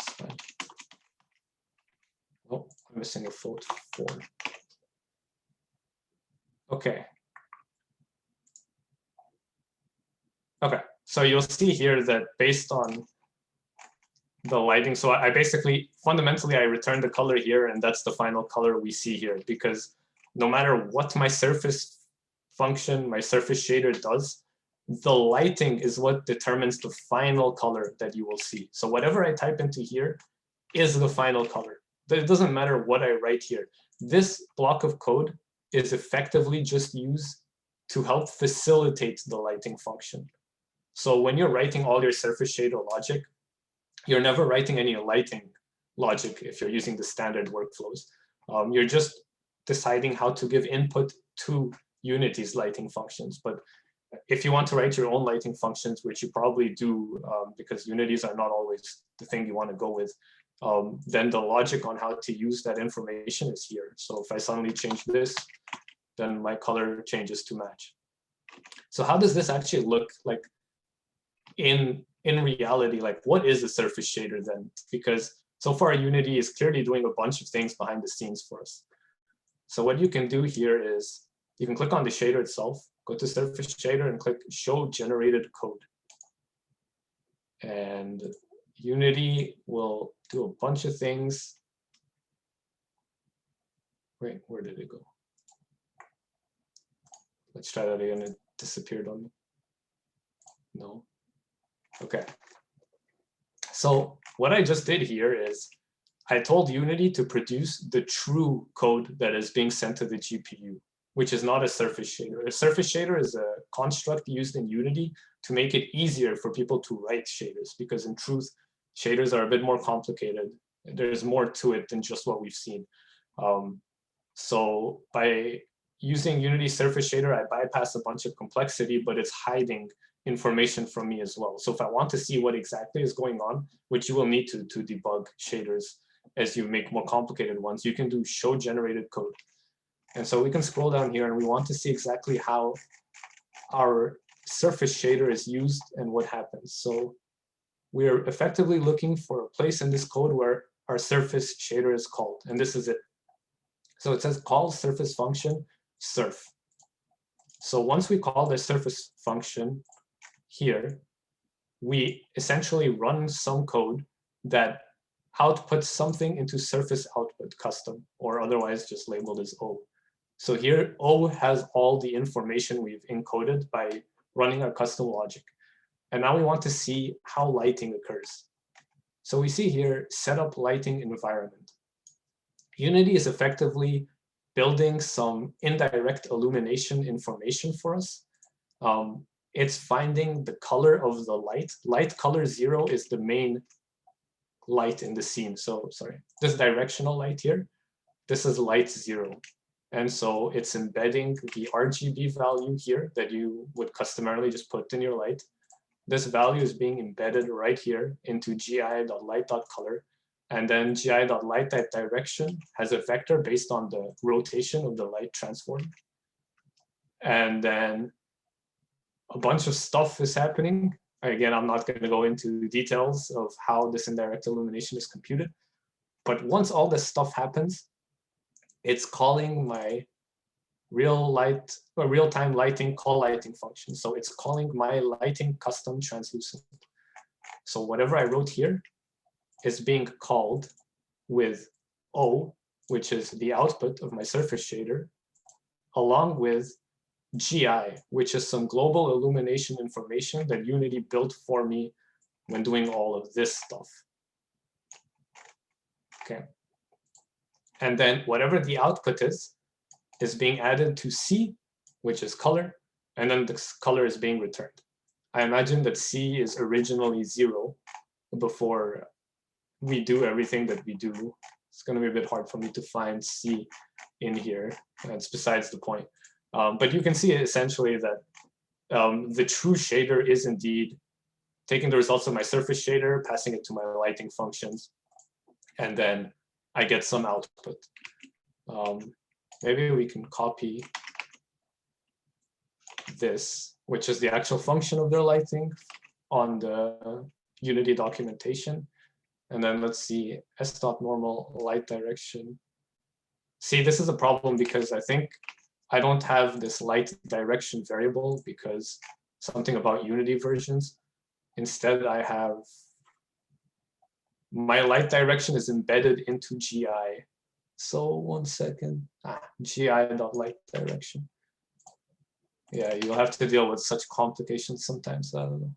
[SPEAKER 1] Oh, I'm missing a float 4. Okay. Okay, so you'll see here that based on the lighting, so I basically, fundamentally, I return the color here, and that's the final color we see here, because no matter what my surface function, my surface shader does, the lighting is what determines the final color that you will see. So whatever I type into here is the final color. It doesn't matter what I write here. This block of code is effectively just used to help facilitate the lighting function. So when you're writing all your surface shader logic, you're never writing any lighting logic if you're using the standard workflows. You're just deciding how to give input to Unity's lighting functions. But if you want to write your own lighting functions, which you probably do because Unity's are not always the thing you want to go with, then the logic on how to use that information is here. So if I suddenly change this, then my color changes to match. So how does this actually look like in reality? Like, what is a surface shader then? Because so far Unity is clearly doing a bunch of things behind the scenes for us. So what you can do here is you can click on the shader itself, go to surface shader and click show generated code. And Unity will do a bunch of things. Wait, where did it go? Let's try that again. It disappeared on me. No. Okay. So what I just did here is I told Unity to produce the true code that is being sent to the GPU, which is not a surface shader. A surface shader is a construct used in Unity to make it easier for people to write shaders, because in truth, shaders are a bit more complicated. There's more to it than just what we've seen. So by using Unity surface shader, I bypass a bunch of complexity, but it's hiding information from me as well. So if I want to see what exactly is going on, which you will need to debug shaders as you make more complicated ones, you can do show generated code. And so we can scroll down here and we want to see exactly how our surface shader is used and what happens. So we're effectively looking for a place in this code where our surface shader is called, and this is it. So it says call surface function surf. So once we call the surface function here, we essentially run some code that outputs something into surface output custom, or otherwise just labeled as O. So here, O has all the information we've encoded by running our custom logic. And now we want to see how lighting occurs. So we see here, set up lighting environment. Unity is effectively building some indirect illumination information for us. It's finding the color of the light. Light color 0 is the main light in the scene. So sorry, this directional light here, this is light 0. And so it's embedding the RGB value here that you would customarily just put in your light. This value is being embedded right here into gi.light.color. And then gi.light.direction has a vector based on the rotation of the light transform. And then a bunch of stuff is happening. Again, I'm not going to go into the details of how this indirect illumination is computed. But once all this stuff happens, it's calling my real-time lighting call lighting function. So it's calling my lighting custom translucent. So whatever I wrote here is being called with O, which is the output of my surface shader, along with GI, which is some global illumination information that Unity built for me when doing all of this stuff. Okay. And then whatever the output is being added to C, which is color, and then this color is being returned. I imagine that C is originally 0 before we do everything that we do. It's going to be a bit hard for me to find C in here. That's besides the point. But you can see essentially that the true shader is indeed taking the results of my surface shader, passing it to my lighting functions, and then I get some output. Maybe we can copy this, which is the actual function of their lighting, on the Unity documentation. And then let's see, s.normal light direction. See, this is a problem because I think I don't have this light direction variable because something about Unity versions. Instead, I have my light direction is embedded into GI. So 1 second, gi.light direction. Yeah, you'll have to deal with such complications sometimes. I don't know.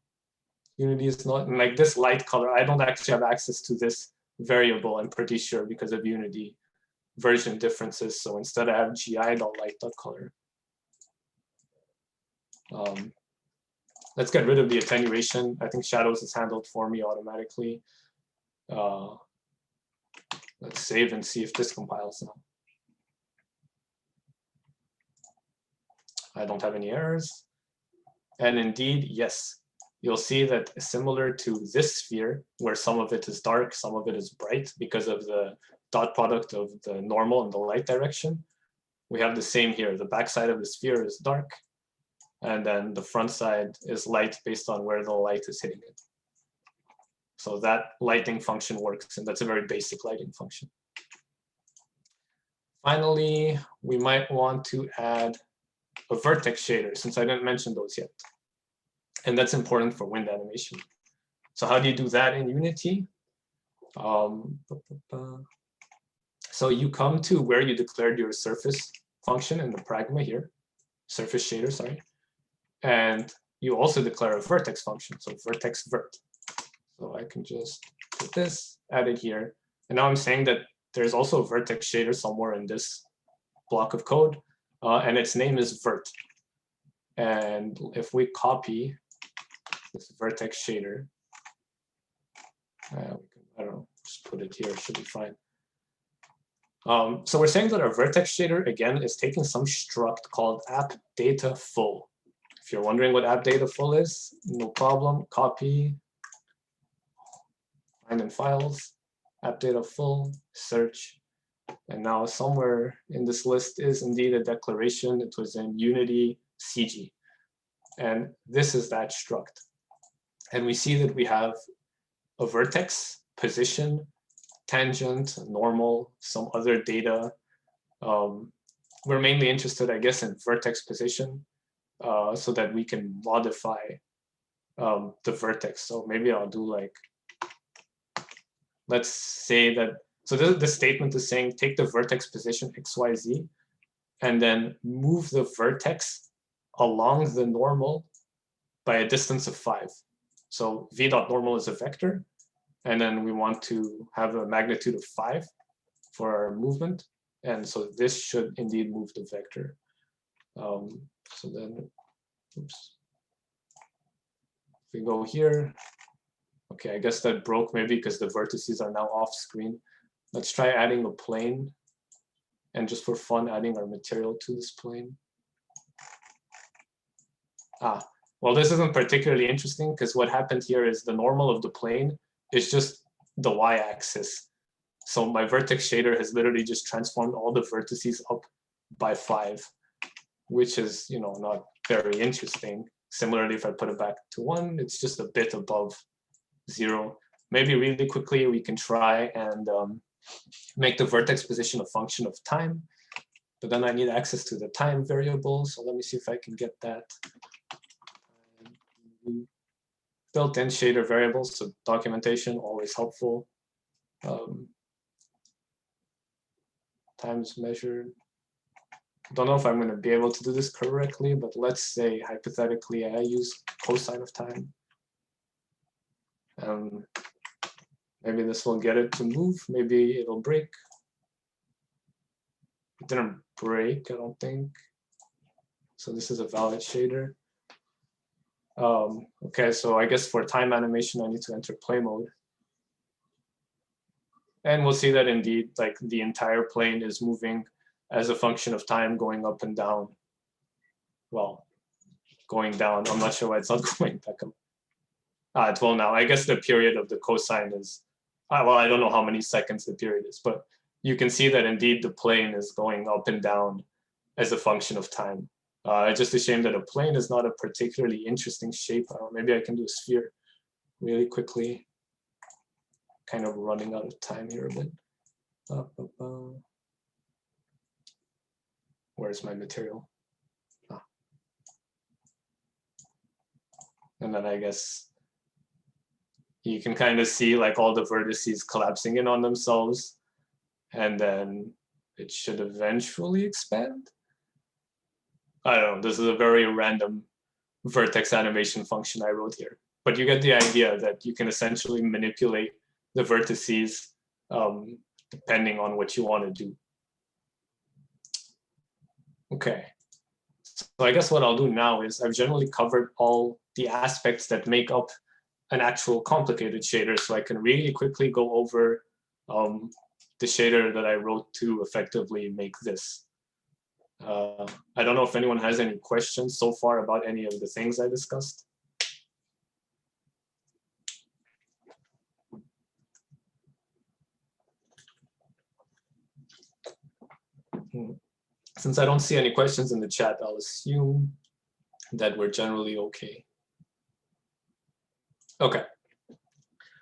[SPEAKER 1] Unity is not like this light color. I don't actually have access to this variable, I'm pretty sure, because of Unity version differences. So instead I have gi.light.color. Let's get rid of the attenuation. I think shadows is handled for me automatically. Let's save and see if this compiles now. I don't have any errors. And indeed, yes, you'll see that similar to this sphere, where some of it is dark, some of it is bright because of the dot product of the normal and the light direction, we have the same here. The backside of the sphere is dark, and then the front side is light based on where the light is hitting it. So that lighting function works, and that's a very basic lighting function. Finally, we might want to add a vertex shader, since I didn't mention those yet. And that's important for wind animation. So how do you do that in Unity? So you come to where you declared your surface function in the pragma here, surface shader, sorry. And you also declare a vertex function, so vertex vert. So I can just put this, add it here. And now I'm saying that there's also a vertex shader somewhere in this block of code, and its name is vert. And if we copy this vertex shader, I don't know, just put it here, should be fine. So we're saying that our vertex shader, again, is taking some struct called appDataFull. If you're wondering what appDataFull is, no problem, copy, find in files, appDataFull, search. And now somewhere in this list is indeed a declaration. It was in Unity CG. And this is that struct. And we see that we have a vertex, position, tangent, normal, some other data. we're mainly interested, I guess, in vertex position so that we can modify the vertex. So maybe I'll do like, let's say that, so this statement is saying take the vertex position XYZ and then move the vertex along the normal by a distance of 5. So v dot normal is a vector, and then we want to have a magnitude of 5 for our movement. And so this should indeed move the vector. So then, oops. If we go here, okay, I guess that broke maybe because the vertices are now off screen. Let's try adding a plane, and just for fun, adding our material to this plane. Well, this isn't particularly interesting because what happened here is the normal of the plane is just the y-axis. So my vertex shader has literally just transformed all the vertices up by 5, which is, you know, not very interesting. Similarly, if I put it back to 1, it's just a bit above 0. Maybe really quickly we can try and make the vertex position a function of time, but then I need access to the time variable. So let me see if I can get that. Built-in shader variables, so documentation always helpful. Times measured. Don't know if I'm going to be able to do this correctly, but let's say hypothetically I use cosine of time. Maybe this will get it to move. Maybe it'll break. It didn't break, I don't think. So this is a valid shader. Okay, so I guess for time animation, I need to enter play mode. And we'll see that indeed, like the entire plane is moving as a function of time, going up and down. Well, going down. I'm not sure why it's not going back up. It will now. I guess the period of the cosine is, well, I don't know how many seconds the period is, but you can see that indeed the plane is going up and down as a function of time. It's just a shame that a plane is not a particularly interesting shape. Maybe I can do a sphere really quickly. Kind of running out of time here a bit. Where's my material? And then I guess you can kind of see like all the vertices collapsing in on themselves. And then it should eventually expand. I don't know, this is a very random vertex animation function I wrote here. But you get the idea that you can essentially manipulate the vertices depending on what you want to do. Okay, so I guess what I'll do now is I've generally covered all the aspects that make up an actual complicated shader, so I can really quickly go over the shader that I wrote to effectively make this. I don't know if anyone has any questions so far about any of the things I discussed. Since I don't see any questions in the chat, I'll assume that we're generally okay. Okay.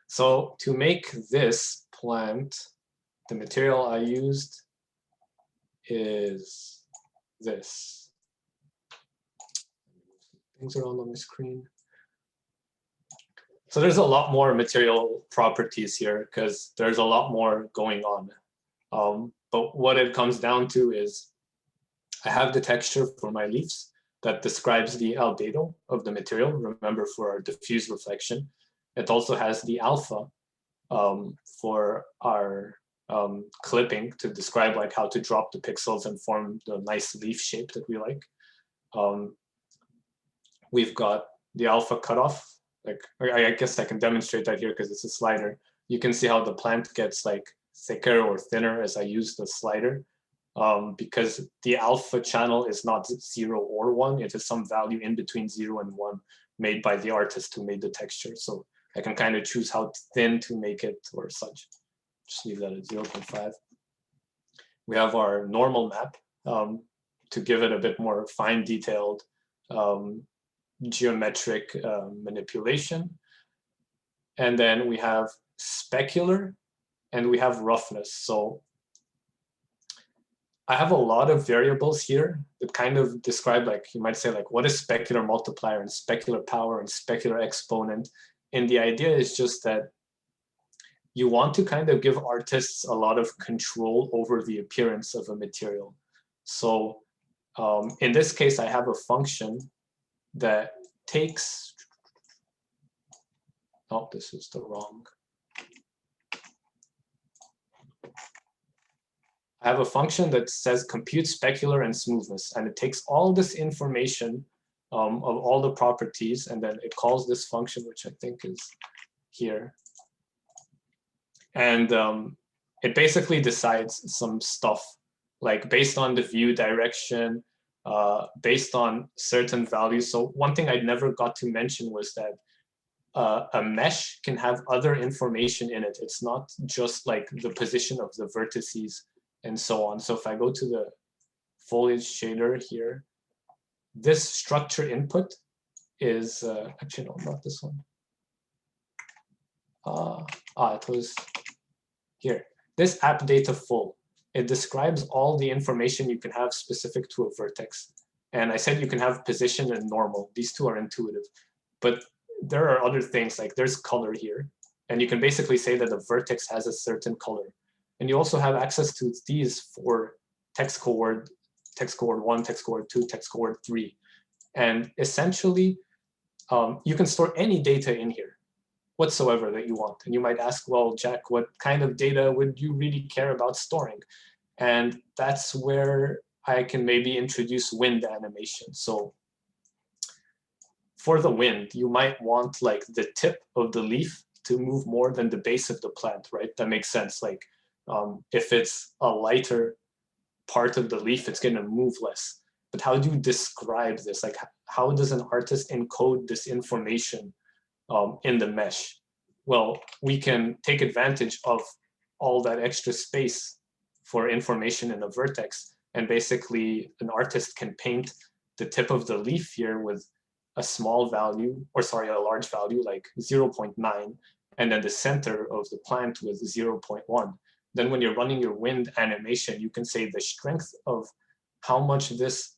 [SPEAKER 1] So to make this plant, the material I used is this. Things around on the screen. So there's a lot more material properties here because there's a lot more going on. But what it comes down to is I have the texture for my leaves that describes the albedo of the material. Remember, for our diffuse reflection. It also has the alpha for our clipping to describe like how to drop the pixels and form the nice leaf shape that we like. We've got the alpha cutoff. Like, I guess I can demonstrate that here because it's a slider. You can see how the plant gets like thicker or thinner as I use the slider. Because the alpha channel is not 0 or 1, it is some value in between 0 and 1 made by the artist who made the texture. So I can kind of choose how thin to make it or such. Just leave that at 0.5. We have our normal map to give it a bit more fine detailed geometric manipulation. And then we have specular and we have roughness. So I have a lot of variables here that kind of describe, like, you might say, like, what is specular multiplier and specular power and specular exponent? And the idea is just that you want to kind of give artists a lot of control over the appearance of a material. So in this case, I have a function that takes, oh, this is the wrong. I have a function that says compute specular and smoothness, and it takes all this information of all the properties, and then it calls this function, which I think is here. And it basically decides some stuff, like based on the view direction, based on certain values. So one thing I never got to mention was that a mesh can have other information in it. It's not just like the position of the vertices and so on. So if I go to the foliage shader here, this structure input is, actually, no, not this one. It was here. This app data full, it describes all the information you can have specific to a vertex. And I said you can have position and normal. These two are intuitive. But there are other things, like there's color here. And you can basically say that a vertex has a certain color. And you also have access to these for text coord 1, text coord 2, text coord 3. And essentially, you can store any data in here whatsoever that you want. And you might ask, well, Jack, what kind of data would you really care about storing? And that's where I can maybe introduce wind animation. So for the wind, you might want like the tip of the leaf to move more than the base of the plant, right? That makes sense. Like if it's a lighter part of the leaf, it's going to move less. But how do you describe this? Like, how does an artist encode this information in the mesh? Well, we can take advantage of all that extra space for information in a vertex. And basically, an artist can paint the tip of the leaf here with a small value, or sorry, a large value like 0.9, and then the center of the plant with 0.1. Then when you're running your wind animation, you can say the strength of how much this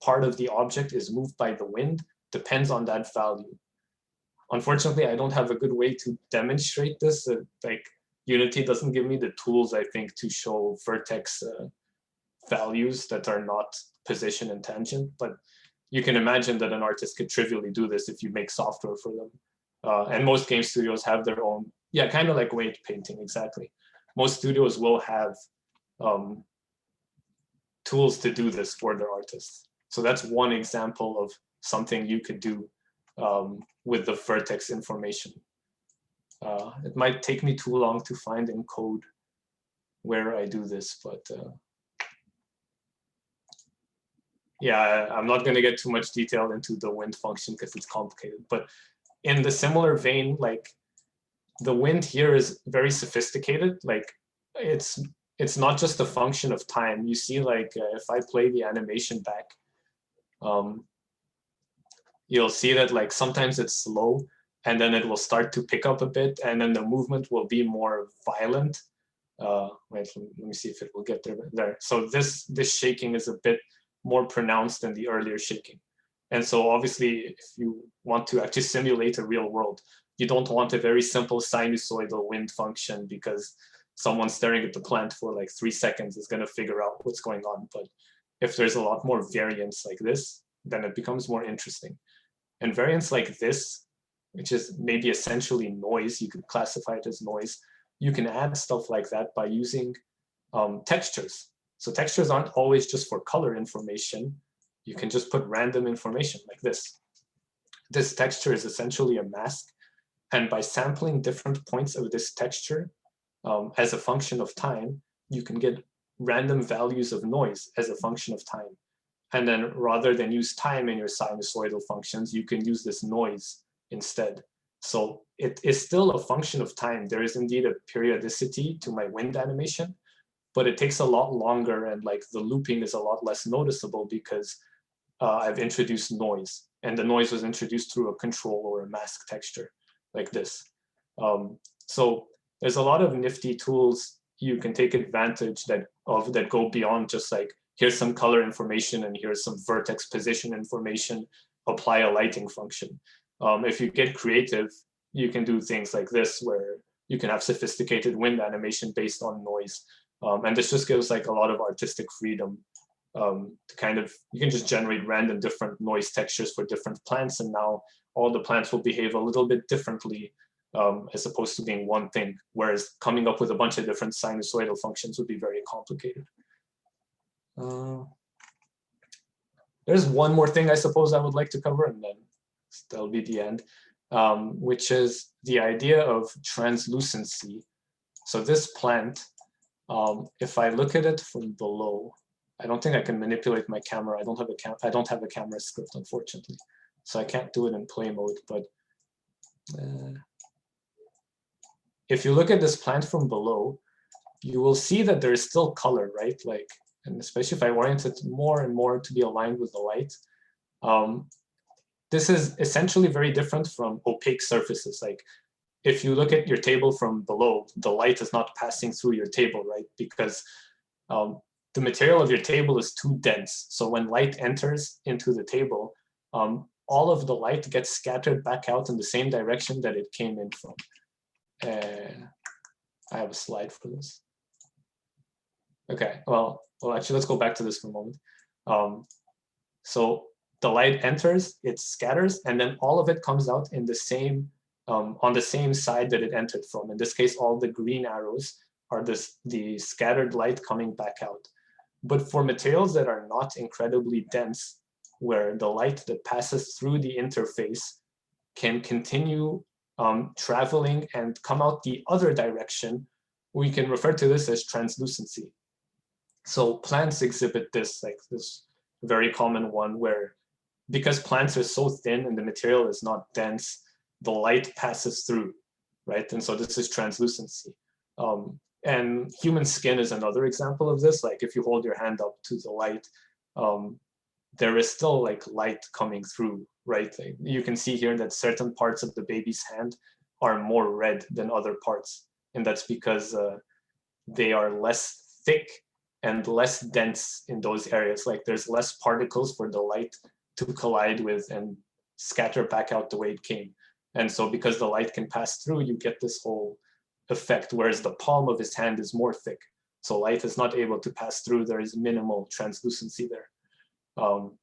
[SPEAKER 1] part of the object is moved by the wind depends on that value. Unfortunately, I don't have a good way to demonstrate this. Like Unity doesn't give me the tools, I think, to show vertex values that are not position and tangent. But you can imagine that an artist could trivially do this if you make software for them. And most game studios have their own, yeah, kind of like wave painting, exactly. Most studios will have tools to do this for their artists. So that's one example of something you could do with the vertex information. It might take me too long to find in code where I do this, but yeah, I'm not going to get too much detail into the wind function because it's complicated. But in the similar vein, like the wind here is very sophisticated. Like it's not just a function of time. You see, like if I play the animation back, you'll see that like sometimes it's slow and then it will start to pick up a bit and then the movement will be more violent. Wait, let me see if it will get there. So this shaking is a bit more pronounced than the earlier shaking. And so obviously, if you want to actually simulate a real world, you don't want a very simple sinusoidal wind function because someone staring at the plant for like 3 seconds is going to figure out what's going on. But if there's a lot more variance like this, then it becomes more interesting. And variance like this, which is maybe essentially noise, you could classify it as noise, you can add stuff like that by using textures. So textures aren't always just for color information. You can just put random information like this. This texture is essentially a mask. And by sampling different points of this texture as a function of time, you can get random values of noise as a function of time. And then rather than use time in your sinusoidal functions, you can use this noise instead. So it is still a function of time. There is indeed a periodicity to my wind animation, but it takes a lot longer and like the looping is a lot less noticeable because I've introduced noise, and the noise was introduced through a control or a mask texture like this. So there's a lot of nifty tools you can take advantage that of that go beyond just like, here's some color information and here's some vertex position information, apply a lighting function. If you get creative, you can do things like this, where you can have sophisticated wind animation based on noise. And this just gives like a lot of artistic freedom to kind of, you can just generate random different noise textures for different plants, and now all the plants will behave a little bit differently as opposed to being one thing, whereas coming up with a bunch of different sinusoidal functions would be very complicated. There's one more thing I suppose I would like to cover, and then that'll be the end, which is the idea of translucency. So this plant, if I look at it from below, I don't think I can manipulate my camera. I don't have a camera script, unfortunately, so I can't do it in play mode. But if you look at this plant from below, you will see that there is still color, right? Like, and especially if I orient it more and more to be aligned with the light. This is essentially very different from opaque surfaces. Like, if you look at your table from below, the light is not passing through your table, right? Because the material of your table is too dense. So when light enters into the table, all of the light gets scattered back out in the same direction that it came in from. I have a slide for this. Okay, well, actually, let's go back to this for a moment. So the light enters, it scatters, and then all of it comes out in the same, on the same side that it entered from. In this case, all the green arrows are the scattered light coming back out. But for materials that are not incredibly dense, where the light that passes through the interface can continue traveling and come out the other direction, we can refer to this as translucency. So plants exhibit this, like this very common one, where because plants are so thin and the material is not dense, the light passes through, right? And so this is translucency. And human skin is another example of this. Like if you hold your hand up to the light, there is still like light coming through, right? Like you can see here that certain parts of the baby's hand are more red than other parts. And that's because they are less thick and less dense in those areas. Like there's less particles for the light to collide with and scatter back out the way it came. And so because the light can pass through, you get this whole effect, whereas the palm of his hand is more thick. So light is not able to pass through. There is minimal translucency there.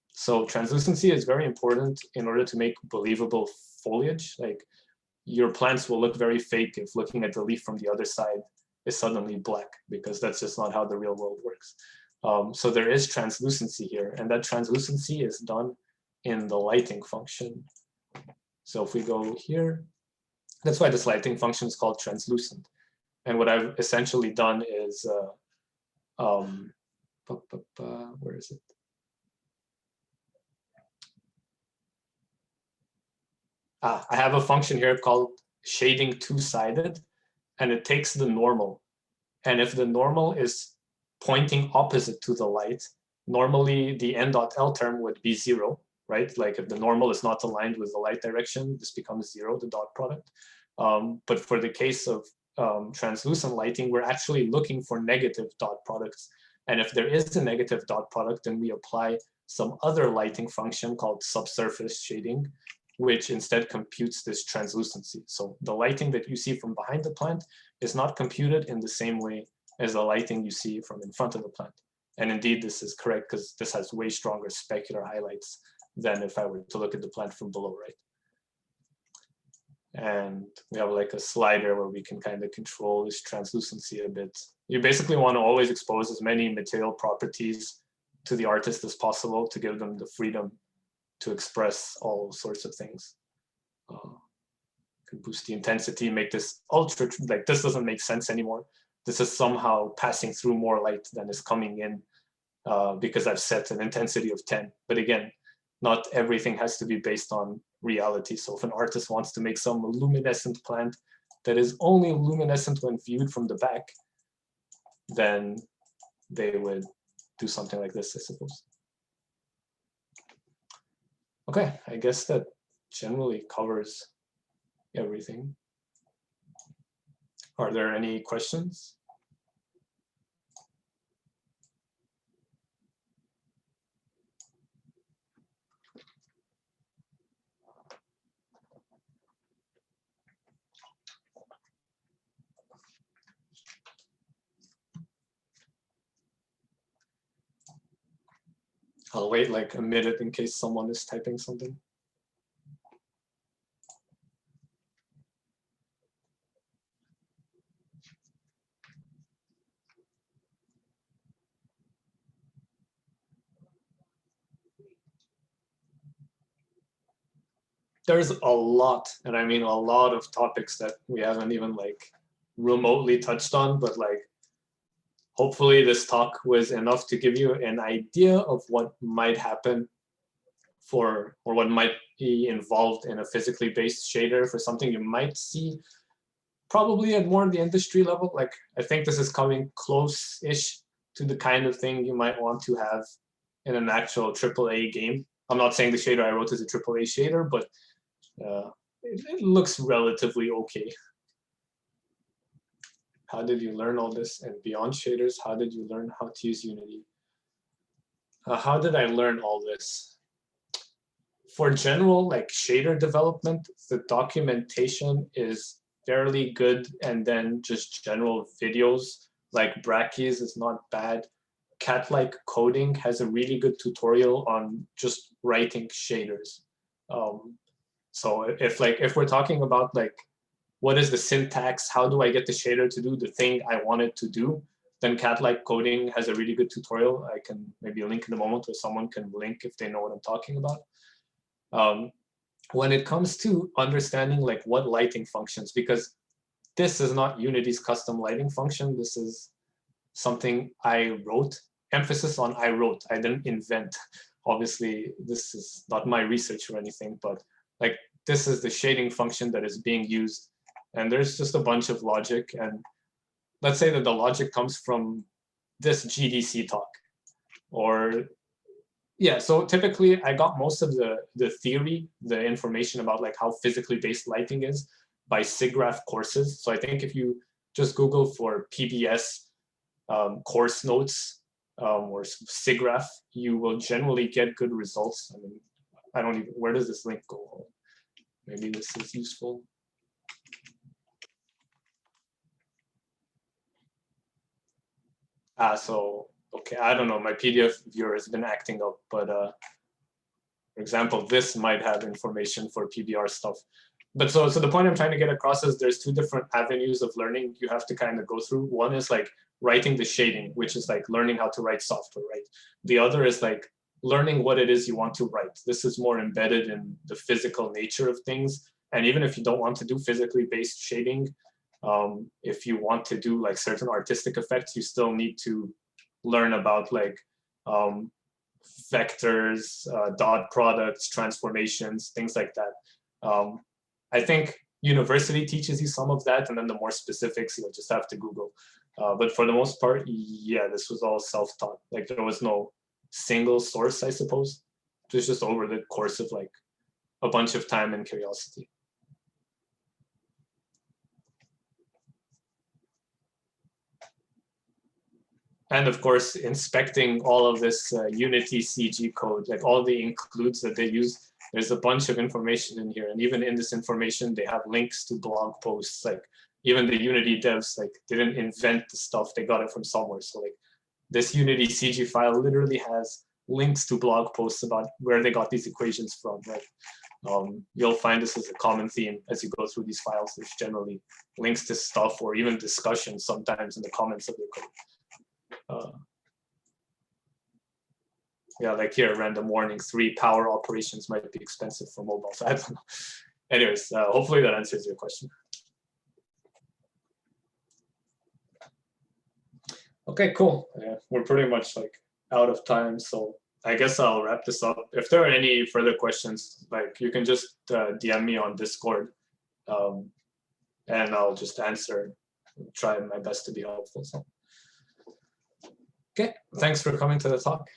[SPEAKER 1] So translucency is very important in order to make believable foliage. Like your plants will look very fake if looking at the leaf from the other side is suddenly black, because that's just not how the real world works. So there is translucency here, and that translucency is done in the lighting function. So if we go here, that's why this lighting function is called translucent. And what I've essentially done is, where is it? I have a function here called shading two-sided, and it takes the normal. And if the normal is pointing opposite to the light, normally the n.l term would be 0, right? Like if the normal is not aligned with the light direction, this becomes 0, the dot product. But for the case of translucent lighting, we're actually looking for negative dot products. And if there is a negative dot product, then we apply some other lighting function called subsurface shading, which instead computes this translucency. So the lighting that you see from behind the plant is not computed in the same way as the lighting you see from in front of the plant. And indeed, this is correct because this has way stronger specular highlights than if I were to look at the plant from below, right? And we have like a slider where we can kind of control this translucency a bit. You basically want to always expose as many material properties to the artist as possible to give them the freedom to express all sorts of things. Can boost the intensity, make this ultra, like this doesn't make sense anymore. This is somehow passing through more light than is coming in because I've set an intensity of 10. But again, not everything has to be based on reality. So if an artist wants to make some luminescent plant that is only luminescent when viewed from the back, then they would do something like this, I suppose. Okay, I guess that generally covers everything. Are there any questions? I'll wait like a minute in case someone is typing something. There's a lot, and I mean a lot of topics that we haven't even like remotely touched on, but like hopefully this talk was enough to give you an idea of what might happen for, or what might be involved in a physically based shader for something you might see probably at more of the industry level. Like I think this is coming close-ish to the kind of thing you might want to have in an actual AAA game. I'm not saying the shader I wrote is a AAA shader, but it looks relatively okay. How did you learn all this? And beyond shaders, how did you learn how to use Unity? How did I learn all this? For general like shader development, the documentation is fairly good, and then just general videos like Brackeys is not bad. Cat-like Coding has a really good tutorial on just writing shaders. So if we're talking about like what is the syntax, how do I get the shader to do the thing I want it to do, then Cat-like Coding has a really good tutorial. I can maybe link in a moment, or someone can link if they know what I'm talking about. When it comes to understanding like what lighting functions, because this is not Unity's custom lighting function, this is something I wrote. Emphasis on I wrote, I didn't invent. Obviously, this is not my research or anything, but like this is the shading function that is being used. And there's just a bunch of logic. And let's say that the logic comes from this GDC talk. Or yeah, so typically I got most of the theory, the information about like how physically based lighting is by SIGGRAPH courses. So I think if you just Google for PBS course notes or SIGGRAPH, you will generally get good results. I mean, I don't even, where does this link go? Maybe this is useful. So, okay, I don't know, my PDF viewer has been acting up, but for example, this might have information for PBR stuff. But so the point I'm trying to get across is there's two different avenues of learning you have to kind of go through. One is like writing the shading, which is like learning how to write software, right? The other is like learning what it is you want to write. This is more embedded in the physical nature of things. And even if you don't want to do physically based shading, if you want to do like certain artistic effects, you still need to learn about like vectors, dot products, transformations, things like that. I think university teaches you some of that, and then the more specifics you'll just have to Google. But for the most part, yeah, this was all self-taught. Like there was no single source, I suppose. It was just over the course of like a bunch of time and curiosity. And of course, inspecting all of this Unity CG code, like all the includes that they use, there's a bunch of information in here. And even in this information, they have links to blog posts. Like even the Unity devs, like didn't invent the stuff, they got it from somewhere. So like this Unity CG file literally has links to blog posts about where they got these equations from. Right? You'll find this is a common theme as you go through these files. There's generally links to stuff or even discussions sometimes in the comments of your code. Yeah, like here, random warning, 3 power operations might be expensive for mobile. So I don't know. Anyways, hopefully that answers your question. Okay, cool. We're pretty much like out of time, so I guess I'll wrap this up. If there are any further questions, like you can just DM me on Discord, and I'll just answer, try my best to be helpful. So. Okay, thanks for coming to the talk.